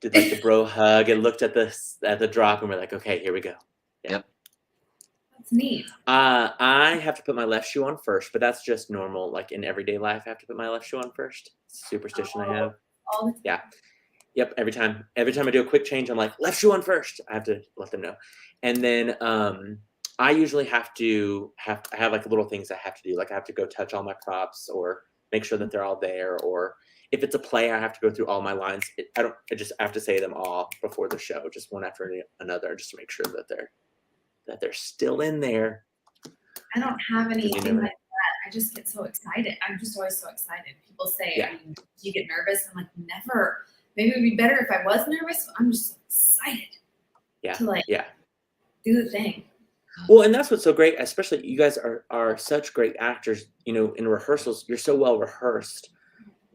did like the bro hug and looked at the drop, and we're like, okay, here we go. Yeah. Yep. That's neat. I have to put my left shoe on first, but that's just normal. Like in everyday life, I have to put my left shoe on first. It's a superstition I have. All the time. Yeah. Yep. Every time I do a quick change, I'm like, left shoe on first. I have to let them know. And then I usually have I have like little things I have to do. Like I have to go touch all my props or make sure that they're all there. Or if it's a play, I have to go through all my lines. I have to say them all before the show, just one after another, just to make sure that they're still in there. I don't have anything like that. I just get so excited. I'm just always so excited. People say, Yeah. do you get nervous? I'm like, never. Maybe it would be better if I was nervous. But I'm just so excited to do the thing. Well, and that's what's so great, especially you guys are such great actors, in rehearsals, you're so well rehearsed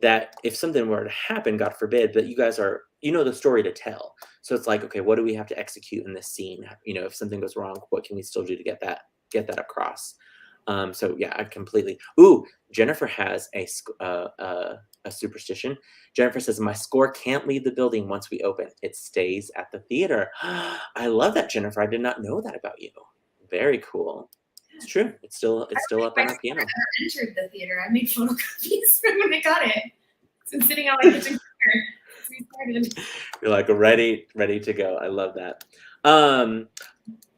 that if something were to happen, God forbid, that you guys are, the story to tell. So it's like, okay, what do we have to execute in this scene? If something goes wrong, what can we still do to get that across? So yeah, I completely. Ooh, Jennifer has a superstition. Jennifer says, "My score can't leave the building once we open. It stays at the theater." I love that, Jennifer. I did not know that about you. Very cool. It's true. It's still up My on our score piano. never entered the theater. I made photocopies from when I got it. It's been sitting on my kitchen counter since we started. You're like ready to go. I love that.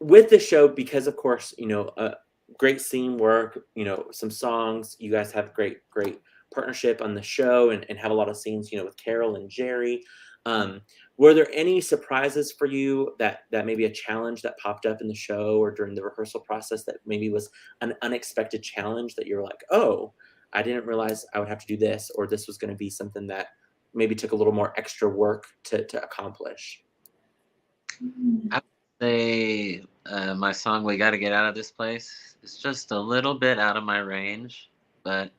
With the show, because of course, great scene work, some songs, you guys have great partnership on the show and have a lot of scenes, with Carole and Jerry. Were there any surprises for you that maybe a challenge that popped up in the show or during the rehearsal process that maybe was an unexpected challenge that you're like, oh, I didn't realize I would have to do this, or this was going to be something that maybe took a little more extra work to accomplish? I would say my song "We Got to Get Out of This Place" is just a little bit out of my range, but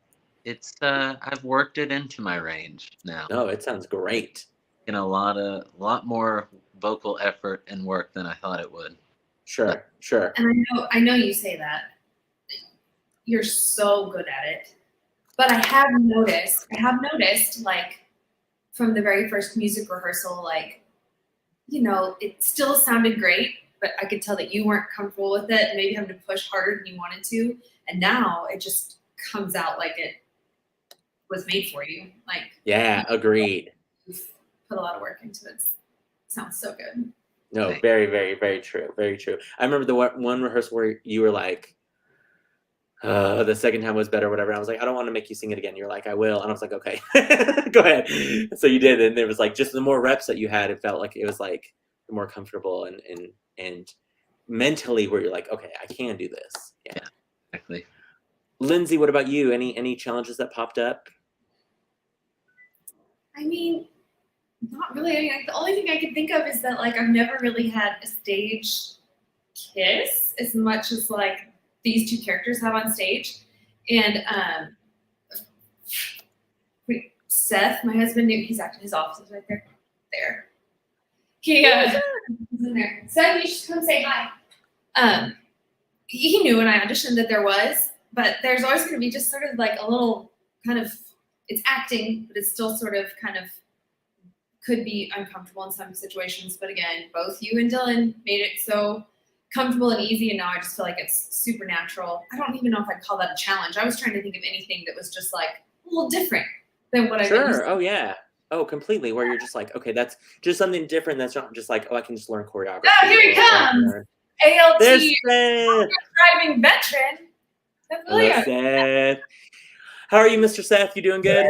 it's I've worked it into my range now. No, it sounds great. In a lot more vocal effort and work than I thought it would. Sure. And I know you say that. You're so good at it. But I have noticed, like, from the very first music rehearsal, like, it still sounded great, but I could tell that you weren't comfortable with it and maybe having to push harder than you wanted to. And now it just comes out like it was made for you. Like, Yeah, agreed. you've put a lot of work into it. It sounds so good. No, very, very, very true. Very true. I remember the one rehearsal where you were like, the second time was better, whatever. And I was like, I don't want to make you sing it again. You're like, I will. And I was like, okay, go ahead. So you did. And it was like, just the more reps that you had, it felt like it was like more comfortable and mentally where you're like, okay, I can do this. Yeah, exactly. Lindsay, what about you? Any challenges that popped up? I mean, not really. I mean, the only thing I can think of is that, like, I've never really had a stage kiss as much as, like, these two characters have on stage. And Seth, my husband, he's actually, his office is right there. He's in there. Seth, you should come say hi. He knew when I auditioned that there was, but there's always going to be just sort of like a little kind of, it's acting, but it's still sort of kind of could be uncomfortable in some situations. But again, both you and Dylan made it so comfortable and easy, and now I just feel like it's super natural. I don't even know if I'd call that a challenge. I was trying to think of anything that was just like a little different than what I did. Sure. Oh yeah. Oh, completely. Where you're just like, okay, that's just something different. That's not just like, oh, I can just learn choreography. Oh, here he comes. ALT driving veteran. Hello, Seth. How are you, Mr. Seth? You doing good?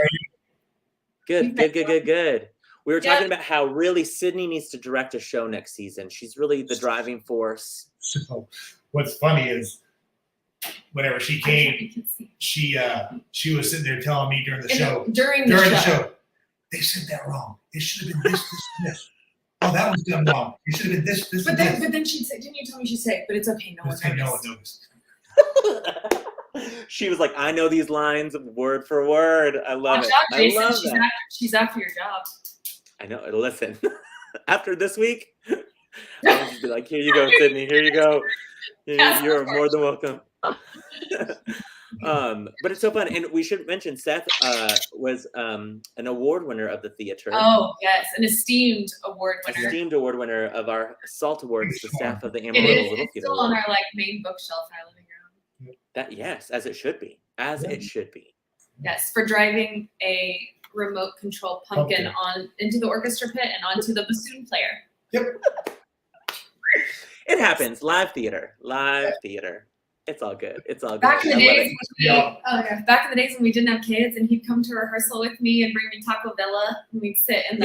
Good. We were talking about how really Sydney needs to direct a show next season. She's really the driving force. So what's funny is whenever she came, she was sitting there telling me during the show. During the show. They said that wrong. It should have been this, and this. Oh, that was done wrong. It should have been this, and this. But then she'd say, didn't you tell me she'd say, but it's okay, no one noticed. She was like, I know these lines word for word. I love it. Jason, I love that. She's after your job. I know. Listen, after this week, I'll just be like, here you go, Sydney. Here you go. You're more than welcome. But it's so fun. And we should mention Seth was an award winner of the theater. Oh, yes. An esteemed award winner. Esteemed award winner of our SALT Awards, the staff of the Amarillo Little Theater. It's still on our main bookshelf in our living room. That, yes, as it should be. It should be. Yes, for driving a remote control pumpkin on into the orchestra pit and onto the bassoon player. Yep. It happens. Live theater. It's all good. Back in the days when we didn't have kids, and he'd come to rehearsal with me and bring me Taco Bella, and we'd sit in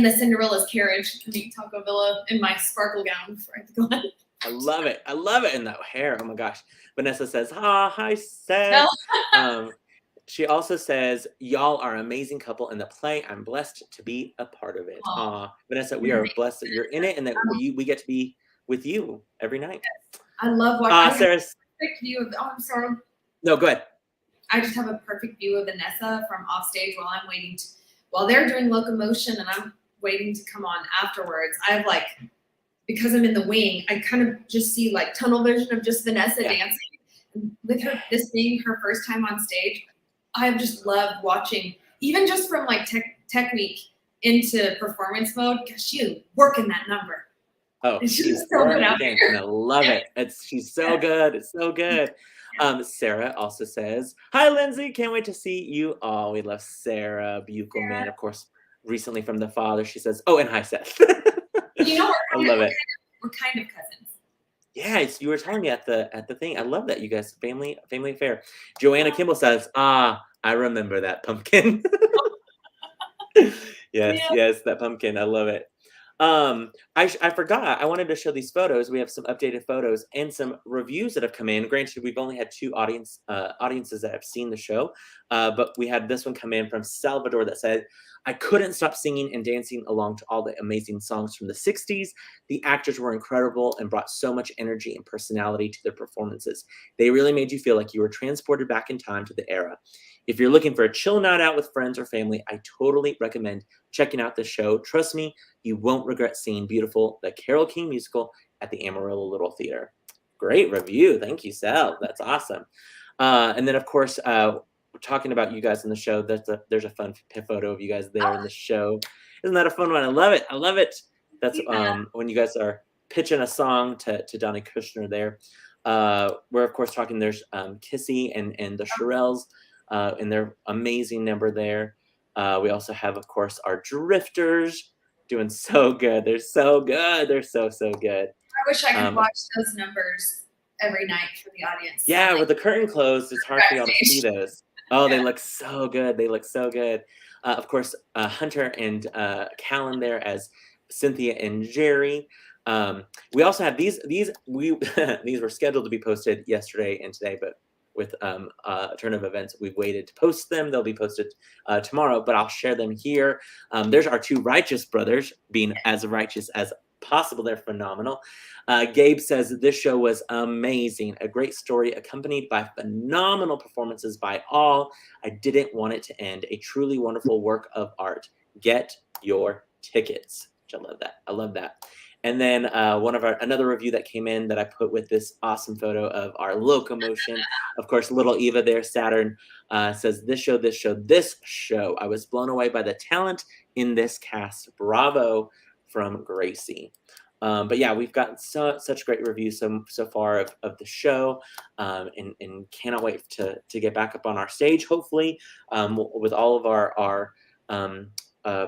the Cinderella's carriage and eat Taco Bella in my sparkle gown before I had to go on. I love it. And that hair. Oh my gosh. Vanessa says, hi, Seth. No. She also says, y'all are an amazing couple in the play. I'm blessed to be a part of it. Vanessa, we are blessed that you're in it and that we get to be with you every night. I love watching. Sarah. Perfect view of. Oh, I'm sorry. No, go ahead. I just have a perfect view of Vanessa from off stage while they're doing locomotion and I'm waiting to come on afterwards. I've because I'm in the wing, I kind of just see tunnel vision of just Vanessa dancing. with her, this being her first time on stage, I've just loved watching, even just from like tech week into performance mode, because she is working that number. Oh, And she's so good out working, here. and I love it. She's so good. It's so good. Sarah also says, "Hi, Lindsay. Can't wait to see you all." We love Sarah Buchelman, of course, recently from The Father. She says, "Oh, and hi, Seth." You know, I love it. We're kind of cousins. Yeah, you were telling me at the thing. I love that, you guys, family affair. Joanna Kimball says, "I remember that pumpkin." Yes, that pumpkin. I love it. I forgot. I wanted to show these photos. We have some updated photos and some reviews that have come in. Granted, we've only had two audiences that have seen the show, but we had this one come in from Salvador that said, "I couldn't stop singing and dancing along to all the amazing songs from the 60s. The actors were incredible and brought so much energy and personality to their performances. They really made you feel like you were transported back in time to the era. If you're looking for a chill night out with friends or family, I totally recommend checking out this show. Trust me, you won't regret seeing beautiful The Carole King Musical at the Amarillo Little Theater." Great review. Thank you, Sal. That's awesome. And then, of course, we're talking about you guys in the show. There's a fun photo of you guys there in the show. Isn't that a fun one? I love it. I love it. That's when you guys are pitching a song to Donnie Kushner there. We're, of course, talking, there's Kissy and the Shirelles and their amazing number there. We also have, of course, our Drifters doing so good. They're so good. They're so good. I wish I could watch those numbers every night for the audience. Yeah, with the curtain closed, it's hard for y'all to see those. Oh, they look so good. They look so good. Of course, Hunter and Callan there as Cynthia and Jerry. We also have these these were scheduled to be posted yesterday and today, but with turn of events, we've waited to post them. They'll be posted tomorrow, but I'll share them here. There's our two Righteous brothers, being as righteous as possible. They're phenomenal. Gabe says, "This show was amazing. A great story accompanied by phenomenal performances by all. I didn't want it to end. A truly wonderful work of art. Get your tickets." Which I love that. I love that. And then another review that came in that I put with this awesome photo of our locomotion. Of course, little Eva there, Saturn, says, this show. I was blown away by the talent in this cast. Bravo," from Gracie. But yeah, we've gotten such great reviews so far of the show, and cannot wait to get back up on our stage, hopefully, with all of our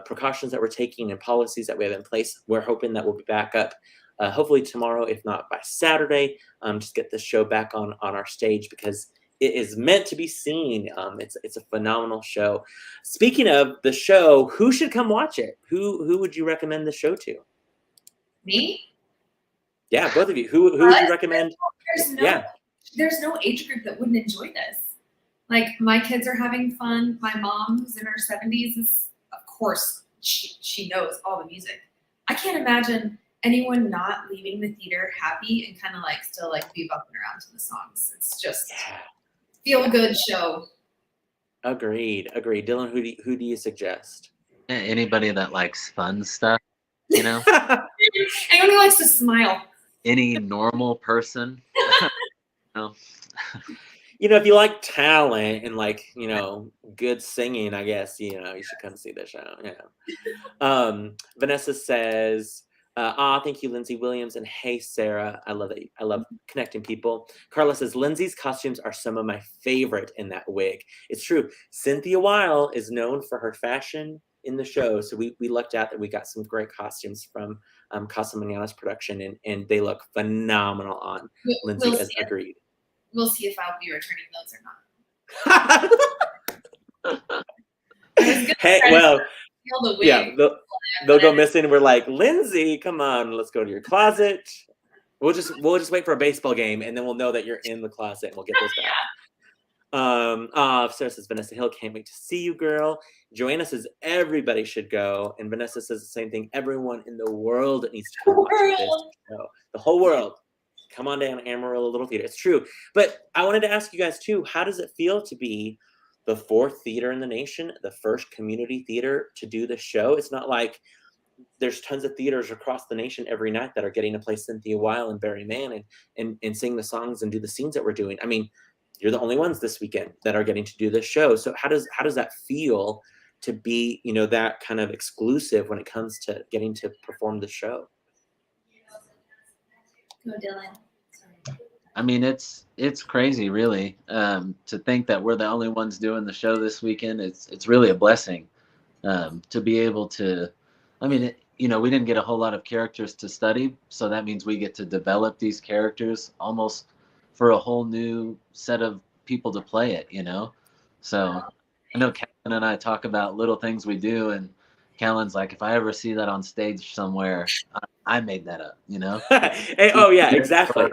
precautions that we're taking and policies that we have in place. We're hoping that we'll be back up hopefully tomorrow, if not by Saturday, just get this show back on our stage, because it is meant to be seen. It's a phenomenal show. Speaking of the show, who should come watch it? Who would you recommend the show to? Me? Yeah, both of you. Who would you recommend? There's no age group that wouldn't enjoy this. Like, my kids are having fun. My mom, who's in her 70s, is, of course, she knows all the music. I can't imagine anyone not leaving the theater happy and kind of like still like bebopping around to the songs. It's just feel good show. Agreed. Dylan, who do you suggest? Anybody that likes fun stuff, you know? Anyone who likes to smile. Any normal person. No. You know, if you like talent and like, good singing, I guess, you should come see the show. Yeah. Vanessa says, thank you, Lindsay Williams. And hey, Sarah, I love it. I love connecting people. Carla says, Lindsay's costumes are some of my favorite in that wig. It's true. Cynthia Weil is known for her fashion in the show. So we lucked out that we got some great costumes from Casa Manana's production, and they look phenomenal on Lindsay, as agreed. We'll see if I'll be returning those or not. Hey, well, yeah, they'll go missing. We're like, Lindsay, come on, let's go to your closet. We'll just wait for a baseball game, and then we'll know that you're in the closet, and we'll get those back. Sarah says, Vanessa Hill, can't wait to see you, girl. Joanna says, everybody should go. And Vanessa says the same thing. Everyone in the world needs to come watch this show. The whole world. Come on down to Amarillo Little Theater. It's true. But I wanted to ask you guys, too, how does it feel to be the 4th theater in the nation, the first community theater to do the show? It's not like there's tons of theaters across the nation every night that are getting to play Cynthia Weil and Barry Mann and sing the songs and do the scenes that we're doing. I mean, you're the only ones this weekend that are getting to do this show. So how does that feel to be, that kind of exclusive when it comes to getting to perform the show? Go, Dylan. Sorry. I mean, it's crazy, really, to think that we're the only ones doing the show this weekend. It's really a blessing to be able to. I mean, we didn't get a whole lot of characters to study, so that means we get to develop these characters almost for a whole new set of people to play it. So I know Callan and I talk about little things we do, and Callan's like, if I ever see that on stage somewhere, I made that up. Oh yeah, exactly.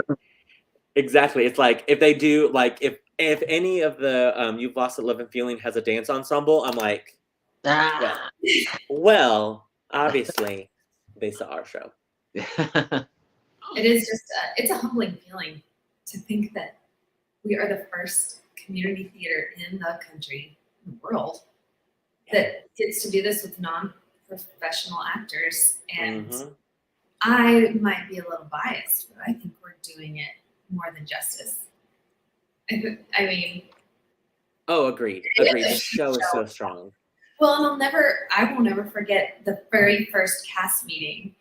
Exactly. It's like if they do, like if any of the You've Lost a Living Feeling has a dance ensemble, I'm like, well, obviously they saw our show. It is just it's a humbling feeling to think that we are the first community theater in the country, in the world, that gets to do this with non-professional actors. And I might be a little biased, but I think we're doing it more than justice. I mean, agreed. The show is so strong. Well, and I will never forget the very first cast meeting.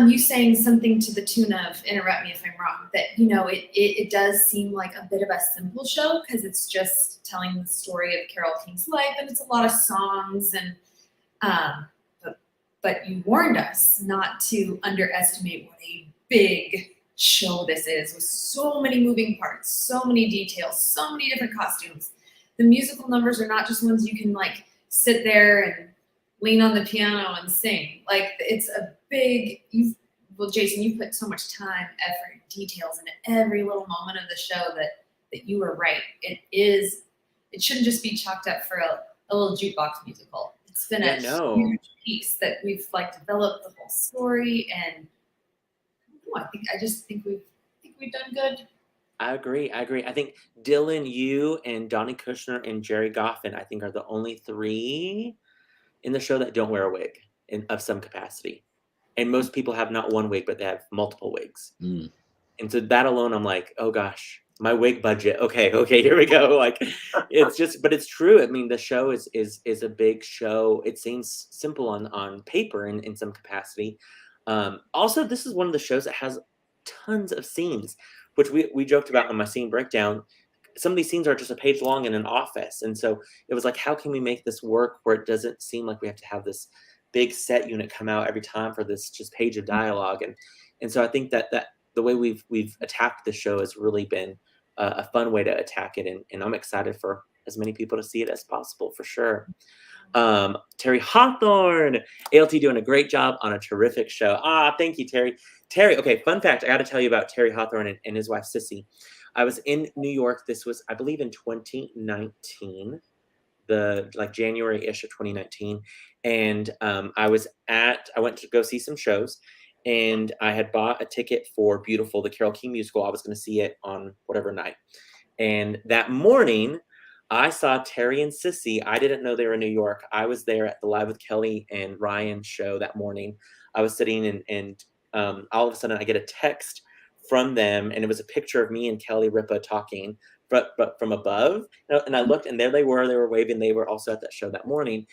You saying something to the tune of, interrupt me if I'm wrong, that, it does seem like a bit of a simple show because it's just telling the story of Carole King's life and it's a lot of songs and, but you warned us not to underestimate what a big show this is with so many moving parts, so many details, so many different costumes. The musical numbers are not just ones you can like sit there and lean on the piano and sing. Like it's a big, Jason, you put so much time, effort, details into every little moment of the show that you were right. It shouldn't just be chalked up for a little jukebox musical. It's been a huge piece that we've like developed the whole story, and I just think we've done good. I agree. I think Dylan, you and Donnie Kushner and Jerry Goffin, I think, are the only 3 in the show that don't wear a wig of some capacity. And most people have not one wig, but they have multiple wigs. And so that alone, I'm like, oh gosh, my wig budget. Okay, here we go. Like, but it's true. I mean, the show is a big show. It seems simple on paper in some capacity. Also, this is one of the shows that has tons of scenes, which we joked about on my scene breakdown. Some of these scenes are just a page long in an office. And so it was like, how can we make this work where it doesn't seem like we have to have this big set unit come out every time for this just page of dialogue? And so I think that the way we've attacked the show has really been a fun way to attack it. And I'm excited for as many people to see it as possible, for sure. Terry Hawthorne, ALT doing a great job on a terrific show. Thank you, Terry. Terry, okay, fun fact, I got to tell you about Terry Hawthorne and his wife, Sissy. I was in New York. This was, I believe, in 2019, January-ish of 2019. And I went to go see some shows, and I had bought a ticket for Beautiful, the Carole King musical. I was going to see it on whatever night. And that morning, I saw Terry and Sissy. I didn't know they were in New York. I was there at the Live with Kelly and Ryan show that morning. I was sitting and all of a sudden I get a text from them, and it was a picture of me and Kelly Ripa talking, but from above. And I looked, and there they were waving. They were also at that show that morning.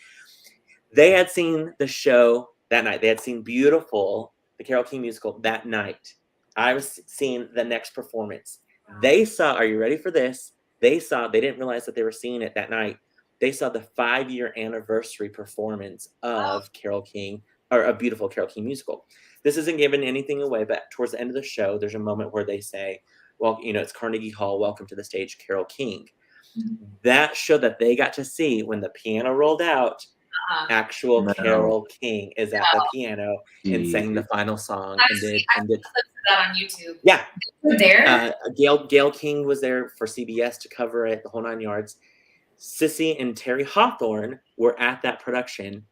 They had seen the show that night. They had seen Beautiful, the Carole King musical, that night. I was seeing the next performance. They saw, are you ready for this? They didn't realize that they were seeing it that night. They saw the 5-year anniversary performance of Carole King, or a Beautiful Carole King musical. This isn't giving anything away, but towards the end of the show, there's a moment where they say, well, it's Carnegie Hall, welcome to the stage, Carole King. That show that they got to see when the piano rolled out, actual Carole King is at the piano and sang the final song. I did that on YouTube. Yeah. There. Gail King was there for CBS to cover it, the whole 9 yards. Sissy and Terry Hawthorne were at that production.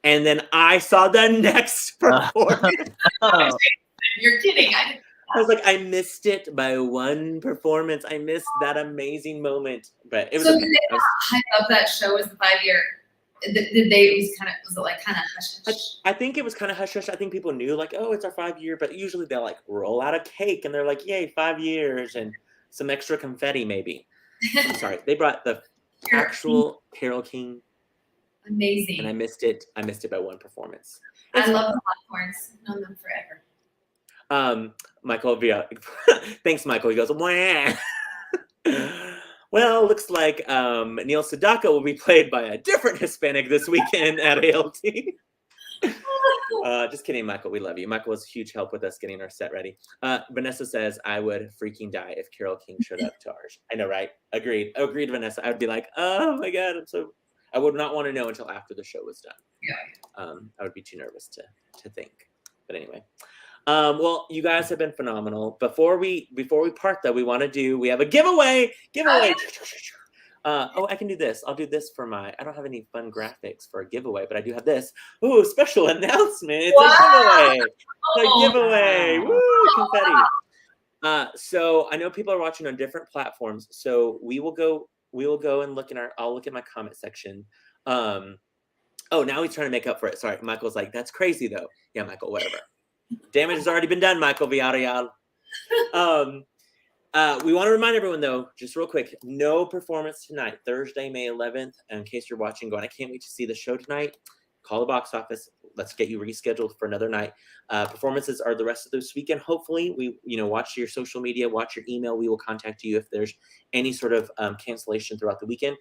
And then I saw the next performance. You're kidding. I was like, I missed it by one performance. I missed that amazing moment. But it was. So did they hype up that show as the 5-year Did they? Was it like kind of hush hush? I think it was kind of hush hush. I think people knew like, oh, it's our 5-year, but usually they'll like roll out a cake and they're like, yay, 5 years and some extra confetti maybe. I'm sorry, they brought the actual Carole King. Amazing. And I missed it. I missed it by one performance. I love the popcorns. Known them forever. Michael via thanks, Michael. He goes, wah. Well, looks like Neil Sedaka will be played by a different Hispanic this weekend at ALT. Just kidding, Michael. We love you. Michael was a huge help with us getting our set ready. Vanessa says, I would freaking die if Carole King showed up to ours. I know, right? Agreed, Vanessa. I would be like, oh my God, I would not want to know until after the show was done. Yeah. I would be too nervous to think. But anyway. Well, you guys have been phenomenal. Before we part though, we have a giveaway. I can do this. I'll do this for I don't have any fun graphics for a giveaway, but I do have this. Ooh, special announcement. It's a giveaway. Woo, confetti. So I know people are watching on different platforms. So we will go and I'll look at my comment section. Oh, now he's trying to make up for it. Sorry. Michael's like, that's crazy though. Yeah, Michael, whatever. Damage has already been done, Michael Villarreal. We want to remind everyone, though, just real quick, no performance tonight, Thursday, May 11th. In case you're watching, going, I can't wait to see the show tonight. Call the box office. Let's get you rescheduled for another night. Performances are the rest of this weekend. Hopefully, watch your social media, watch your email. We will contact you if there's any sort of cancellation throughout the weekend.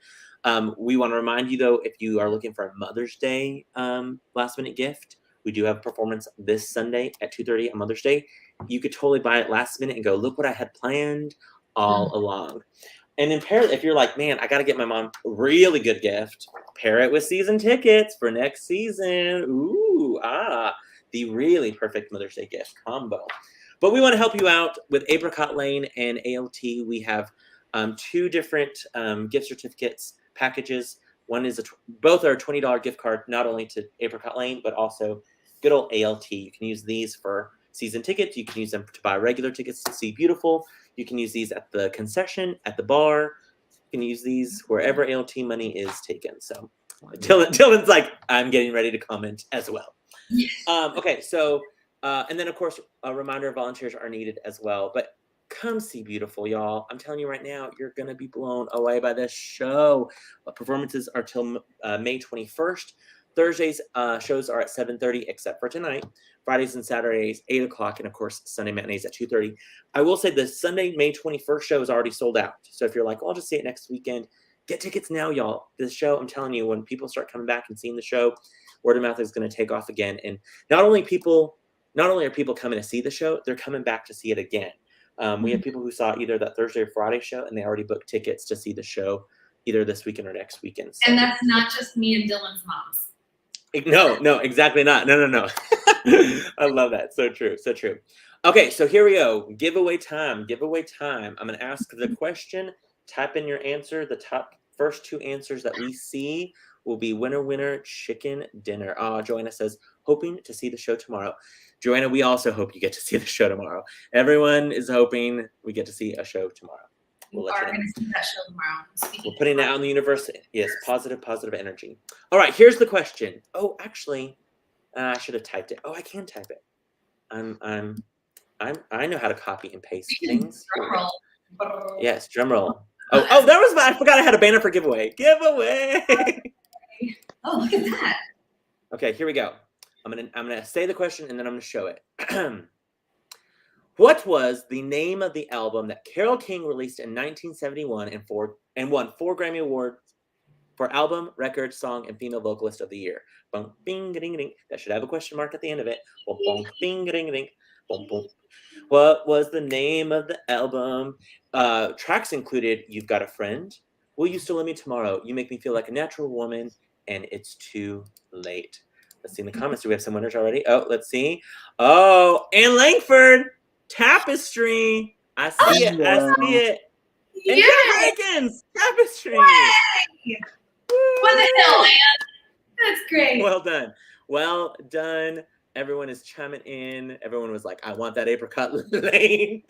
We want to remind you, though, if you are looking for a Mother's Day last-minute gift, we do have a performance this Sunday at 2:30 on Mother's Day. You could totally buy it last minute and go, look what I had planned all along. And then pair it, if you're like, man, I got to get my mom a really good gift, pair it with season tickets for next season. Ooh, the really perfect Mother's Day gift combo. But we want to help you out with Apricot Lane and ALT. We have 2 different gift certificates packages. One is both are a $20 gift card, not only to Apricot Lane, but also good old ALT. You can use these for season tickets. You can use them to buy regular tickets to see Beautiful. You can use these at the concession, at the bar. You can use these wherever ALT money is taken. So Dylan's like, I'm getting ready to comment as well. Yes. Okay, so, and then of course, a reminder, volunteers are needed as well. But come see Beautiful, y'all. I'm telling you right now, you're going to be blown away by this show. Performances are till May 21st. Thursdays shows are at 7:30, except for tonight. Fridays and Saturdays, 8 o'clock, and of course, Sunday matinees at 2:30. I will say the Sunday, May 21st show is already sold out. So if you're like, well, I'll just see it next weekend, get tickets now, y'all. This show, I'm telling you, when people start coming back and seeing the show, word of mouth is going to take off again. And not only are people coming to see the show, they're coming back to see it again. We have people who saw either that Thursday or Friday show, and they already booked tickets to see the show either this weekend or next weekend. So. And that's not just me and Dylan's moms. No, exactly not. No. I love that. So true. Okay, so here we go. Giveaway time. I'm going to ask the question. Type in your answer. The top first 2 answers that we see will be winner, chicken dinner. Joanna says, hoping to see the show tomorrow. Joanna, we also hope you get to see the show tomorrow. Everyone is hoping we get to see a show tomorrow. We're going to see that show tomorrow. We're putting that out in the universe. Yes, positive energy. All right, here's the question. Oh, actually, I should have typed it. Oh, I can type it. I know how to copy and paste things. Drum roll. Yes, drum roll. Oh, that was I forgot I had a banner for giveaway. Oh, look at that. Okay, here we go. I'm gonna say the question and then I'm gonna show it. What was the name of the album that Carole King released in 1971 and won 4 Grammy Awards for album, record, song, and female vocalist of the year? Boom, bing, ding, ding. That should have a question mark at the end of it. Boom, boom, bing, ding, ding. Boom, boom. What was the name of the album? Tracks included You've Got a Friend, Will You Still Love Me Tomorrow, You Make Me Feel Like a Natural Woman, and It's Too Late. Let's see in the comments. Do we have some winners already? Oh, let's see. Oh, Ann Langford. Tapestry. I see it. And Jennifer Tapestry. Yay! What the hell, man? That's great. Well done. Everyone is chiming in. Everyone was like, I want that Apricot Lane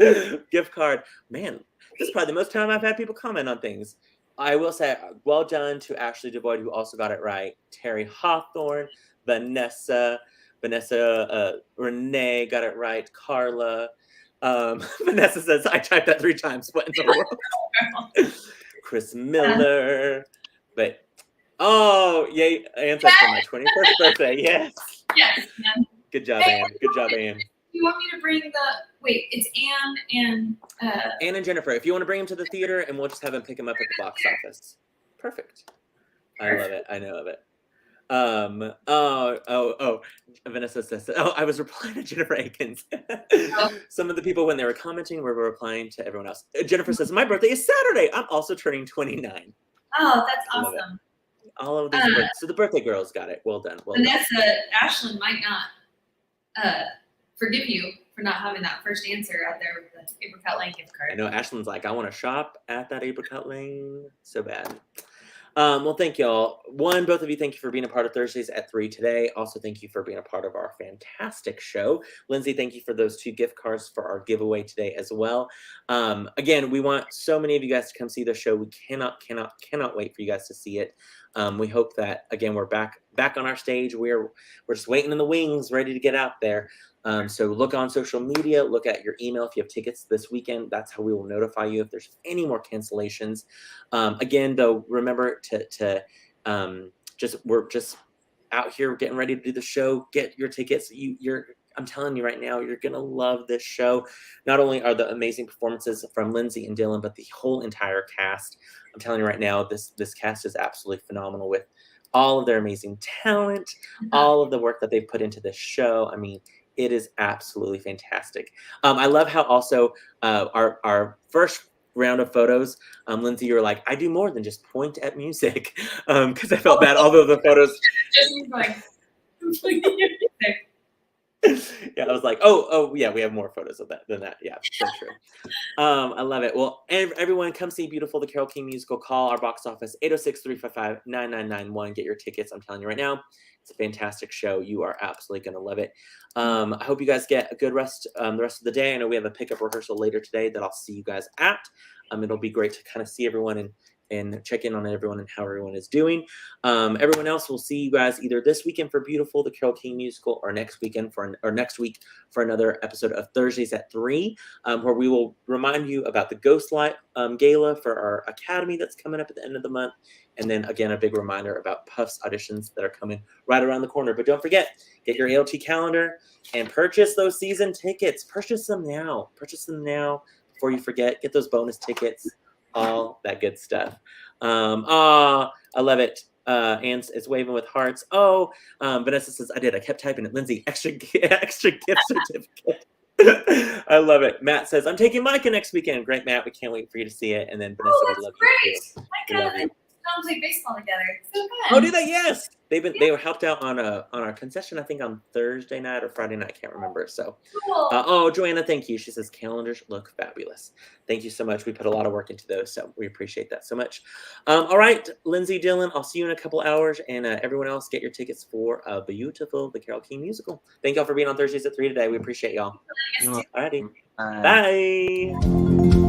gift card. Man, this is probably the most time I've had people comment on things. I will say, well done to Ashley DeVoyd, who also got it right. Terry Hawthorne, Vanessa, Renee got it right. Carla. Vanessa says, I typed that 3 times. What in the world? Chris Miller. But, oh, yay. Anne said for my 21st birthday. Yes. Yes, Anne. Good job, Anne. Good job, Anne. You want me to bring it's Anne and Anne and Jennifer, if you want to bring them to the theater, and we'll just have them pick them up at the box office. Perfect. I love it. I know of it. Vanessa says, I was replying to Jennifer Akins. Some of the people, when they were commenting, were replying to everyone else. Jennifer says, my birthday is Saturday. I'm also turning 29. Oh, that's awesome. All of these so the birthday girls got it. Well done. Well Vanessa, Ashlyn might not forgive you for not having that first answer out there with the Apricot Lane gift card. I know Ashlyn's like, I want to shop at that Apricot Lane so bad. Well, thank y'all. Both of you, thank you for being a part of Thursdays at 3 today. Also, thank you for being a part of our fantastic show. Lindsay, thank you for those 2 gift cards for our giveaway today as well. Again, we want so many of you guys to come see the show. We cannot wait for you guys to see it. We hope that, again, we're back on our stage. We're just waiting in the wings, ready to get out there. So look on social media, look at your email if you have tickets this weekend. That's how we will notify you if there's any more cancellations. Again, though, remember to we're just out here getting ready to do the show. Get your tickets. I'm telling you right now, you're gonna love this show. Not only are the amazing performances from Lindsay and Dylan, but the whole entire cast. I'm telling you right now, this cast is absolutely phenomenal with all of their amazing talent, all of the work that they've put into this show. I mean, it is absolutely fantastic. I love how also our first round of photos, Lindsay, you were like, I do more than just point at music, because I felt bad. Although the photos, just like yeah, I was like, oh, yeah, we have more photos of that than that. Yeah, that's true. I love it. Well, everyone, come see Beautiful, the Carole King Musical. Call our box office 806-355-9991. Get your tickets. I'm telling you right now, it's a fantastic show. You are absolutely going to love it. I hope you guys get a good rest the rest of the day. I know we have a pickup rehearsal later today that I'll see you guys at. It'll be great to kind of see everyone and check in on everyone and how everyone is doing. Everyone else, will see you guys either this weekend for Beautiful, the Carole King Musical, or next week for another episode of Thursdays at 3, where we will remind you about the Ghost Light Gala for our Academy that's coming up at the end of the month. And then again, a big reminder about Puff's auditions that are coming right around the corner. But don't forget, get your ALT calendar and purchase those season tickets. Purchase them now before you forget. Get those bonus tickets. All that good stuff. I love it. And it's waving with hearts. Vanessa says, I kept typing it. Lindsay, extra gift certificate. I love it. Matt says, I'm taking Micah next weekend. Great, Matt. We can't wait for you to see it. And then Vanessa, we love you too. Micah and Tom play baseball together. So good. Oh, do they? Yes. They were helped out on our concession, I think on Thursday night or Friday night. I can't remember. So, cool. Joanna, thank you. She says calendars look fabulous. Thank you so much. We put a lot of work into those, so we appreciate that so much. All right, Lindsay, Dylan, I'll see you in a couple hours, and everyone else, get your tickets for Beautiful, the Carole King Musical. Thank y'all for being on Thursdays at 3 today. We appreciate y'all. All righty. Bye. Bye.